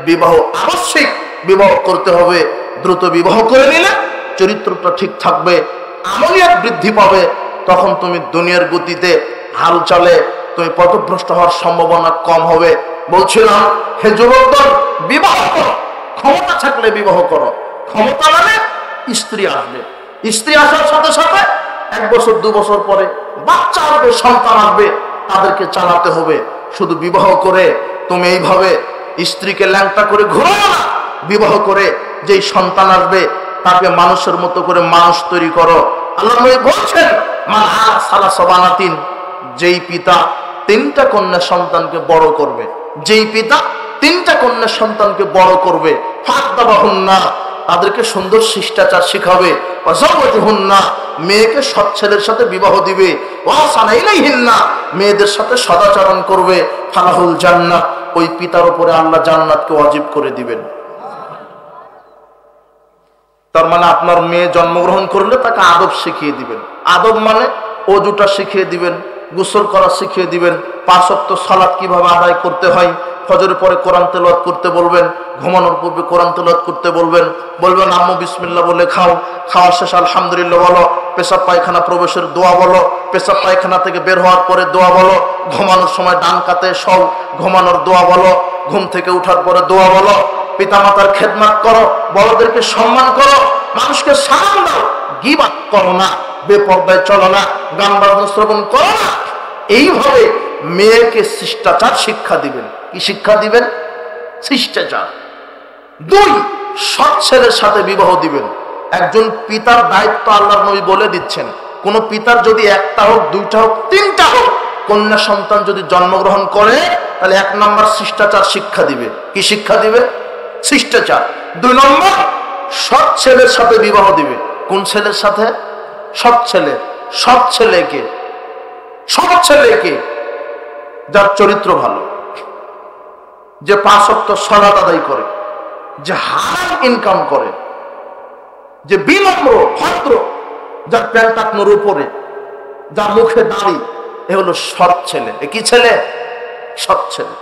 বিবাহ আবশ্যিক, বিবাহ করতে হবে। দ্রুত বিবাহ করে নিলে চরিত্রটা ঠিক থাকবে, আমলিয়াত বৃদ্ধি পাবে। তখন তুমি দুনিয়ার গতিতে হাল চালে তুমি পথভ্রষ্ট হওয়ার সম্ভাবনা কম হবে। বলছিলাম হে যুবকদল, বিবাহ করো, ক্ষমতা থাকলে বিবাহ করো। ক্ষমতা মানে স্ত্রী আসবে, স্ত্রী আসার সাথে সাথে 1 বছর 2 বছর পরে বাচ্চা আসবে, সন্তান আসবে, তাদেরকে চালাতে হবে। শুধু বিবাহ করে তুমি এইভাবে স্ত্রীকে ল্যাংটা করে ঘুরো না। বিবাহ করে যেই সন্তান আসবে তাকে মানুষের মতো করে মানুষ তৈরি করো। আল্লাহ বলছেন সালাসাবানাতিন, যেই পিতা 3টা কন্যা সন্তানকে বড় করবে, যেই পিতা 3টা কন্যা সন্তানকে বড় করবে, ফাদাবাহুন্না, তাদেরকে সুন্দর শিষ্টাচার শিখাবে, ওয়াজাওয়াজহুন্না, মেয়েকে সৎ ছেলের সাথে বিবাহ দিবে, ওয়াসানা ইলাইহিন্না, মেয়েদের সাথে সদাচরণ করবে, ফালাহুল জান্নাহ, ওই পিতার উপরে আল্লাহ জান্নাতকে ওয়াজিব করে দিবেন। তার মানে আপনার মেয়ে জন্মগ্রহণ করলে তাকে আদব শিখিয়ে দিবেন। আদব মানে অজুটা শিখিয়ে দিবেন, গোসল করা শিখিয়ে দিবেন, 5 ওয়াক্ত সালাত কিভাবে আদায় করতে হয়, ফজরের পরে কোরআন তেলাওয়াত করতে বলবেন, ঘুমানোর পূর্বে কোরআন তেলাওয়াত করতে বলবেন, বলবেন আম্মু বিসমিল্লাহ বলে খাও, খাওয়ার শেষে আলহামদুলিল্লাহ বলো, পেশাব পায়খানা প্রবেশের দোয়া বলো, পেশাব পায়খানা থেকে বের হওয়ার পরে দোয়া বলো, ঘুমানোর সময় ডান কাতে সব ঘুমানোর দোয়া বলো, ঘুম থেকে ওঠার পরে দোয়া বলো, পিতামাতার খেদমত করো, বড়দেরকে সম্মান করো, মানুষকে সালাম দাও, গীবাত করো না, বেপরদায় চলো না, গান বাজনা শ্রবণ করো না। এইভাবে মেয়েকে শিষ্টাচার শিক্ষা দিবেন। কি শিক্ষা দিবেন? শিষ্টাচার। 2, সৎ ছেলের সাথে বিবাহ দিবেন। একজন পিতার দায়িত্ব আল্লাহর নবী বলে দিচ্ছেন, কোন পিতার যদি একটা হোক, 2টা হোক, 3টা হোক কন্যা সন্তান যদি জন্মগ্রহণ করে, তাহলে 1 নম্বর শিষ্টাচার শিক্ষা দিবে। কি শিক্ষা দিবে? শিষ্টাচার। 2 নম্বর, সৎ ছেলের সাথে বিবাহ দিবে। কোন ছেলের সাথে? সৎ ছেলে। সৎ ছেলেকে, সৎ ছেলেকে যার চরিত্র ভালো, যে 5 ওয়াক্ত সালাত আদায় করে, যে হারাম ইনকাম করে, যে বিনম্র ভদ্র, যার প্যান্ট টাকনোর উপরে, যার মুখে দাড়ি, এ হলো সৎ ছেলে। এ কি ছেলে? সৎ ছেলে।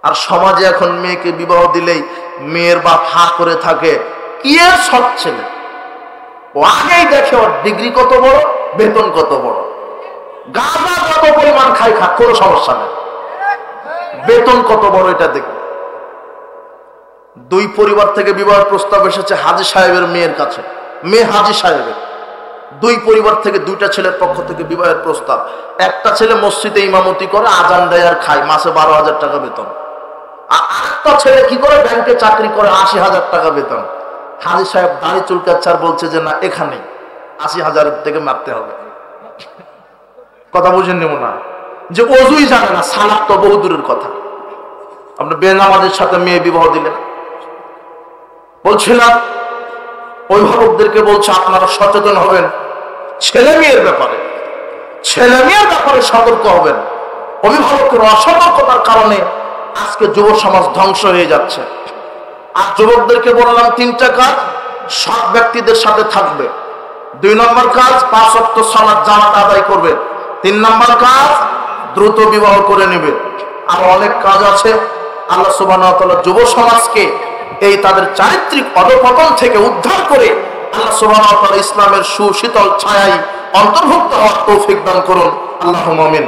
আর সমাজে এখন মেয়েকে বিবাহ দিলেই মেয়ের বাপ হা করে থাকে, কি এর সৎ ছেলে? ও আগেই দেখে ওর ডিগ্রি কত বড়, বেতন কত বড়, গাঁজা কত পরিমাণ খাই, খা, কোনো সমস্যা নেই, বেতন কত বড় এটা দেখবে। 2 পরিবার থেকে বিবাহের প্রস্তাব এসেছে হাজী সাহেবের মেয়ের কাছে, মেয়ে হাজী সাহেবের। 2 পরিবার থেকে 2টা ছেলের পক্ষ থেকে বিবাহের প্রস্তাব। একটা ছেলে মসজিদে ইমামতি করে, আজান দেয় আর খায়, মাসে 12,000 টাকা বেতন। আর আরেকটা ছেলে কি করে? ব্যাংকে চাকরি করে, 80,000 টাকা বেতন। হাজী সাহেব দাড়ি চুলকাচ্ছে আর বলছে যে না, এখানে 80,000 থেকে মারতে হবে। কথা বুঝেন নেব না, যে অজুই জানে না, সালাত তো বহু দূরের কথা। আপনি বেনামাজের সাথে মেয়ে বিবাহ দিলেন। বলছিলাম অভিভাবকদেরকে বলছে আপনারা সচেতন হবেন ছেলে মেয়ের ব্যাপারে, ছেলে মেয়ের ব্যাপারে সতর্ক হবেন। অভিভাবকের অসতর্কতার কারণে আজকে যুব সমাজ ধ্বংস হয়ে যাচ্ছে। আর যুবকদেরকে বললাম 3টা কাজ সৎ ব্যক্তিদের সাথে থাকবে। 2 নম্বর কাজ 5 ওয়াক্ত সালাত জামাত আদায় করবে। 3 নম্বর কাজ দ্রুত বিবাহ করে নেবে। আর অনেক কাজ আছে। আল্লাহ সুবহানাহু ওয়া তাআলা যুব সমাজকে এই তাদের চারিত্রিক অধঃপতন থেকে উদ্ধার করে আল্লাহ সুবহানাহু ওয়া তাআলা ইসলামের সুশীতল ছায়ায় অন্তর্ভুক্ত হওয়ার তৌফিক দান করুন। আল্লাহুম্মা আমিন।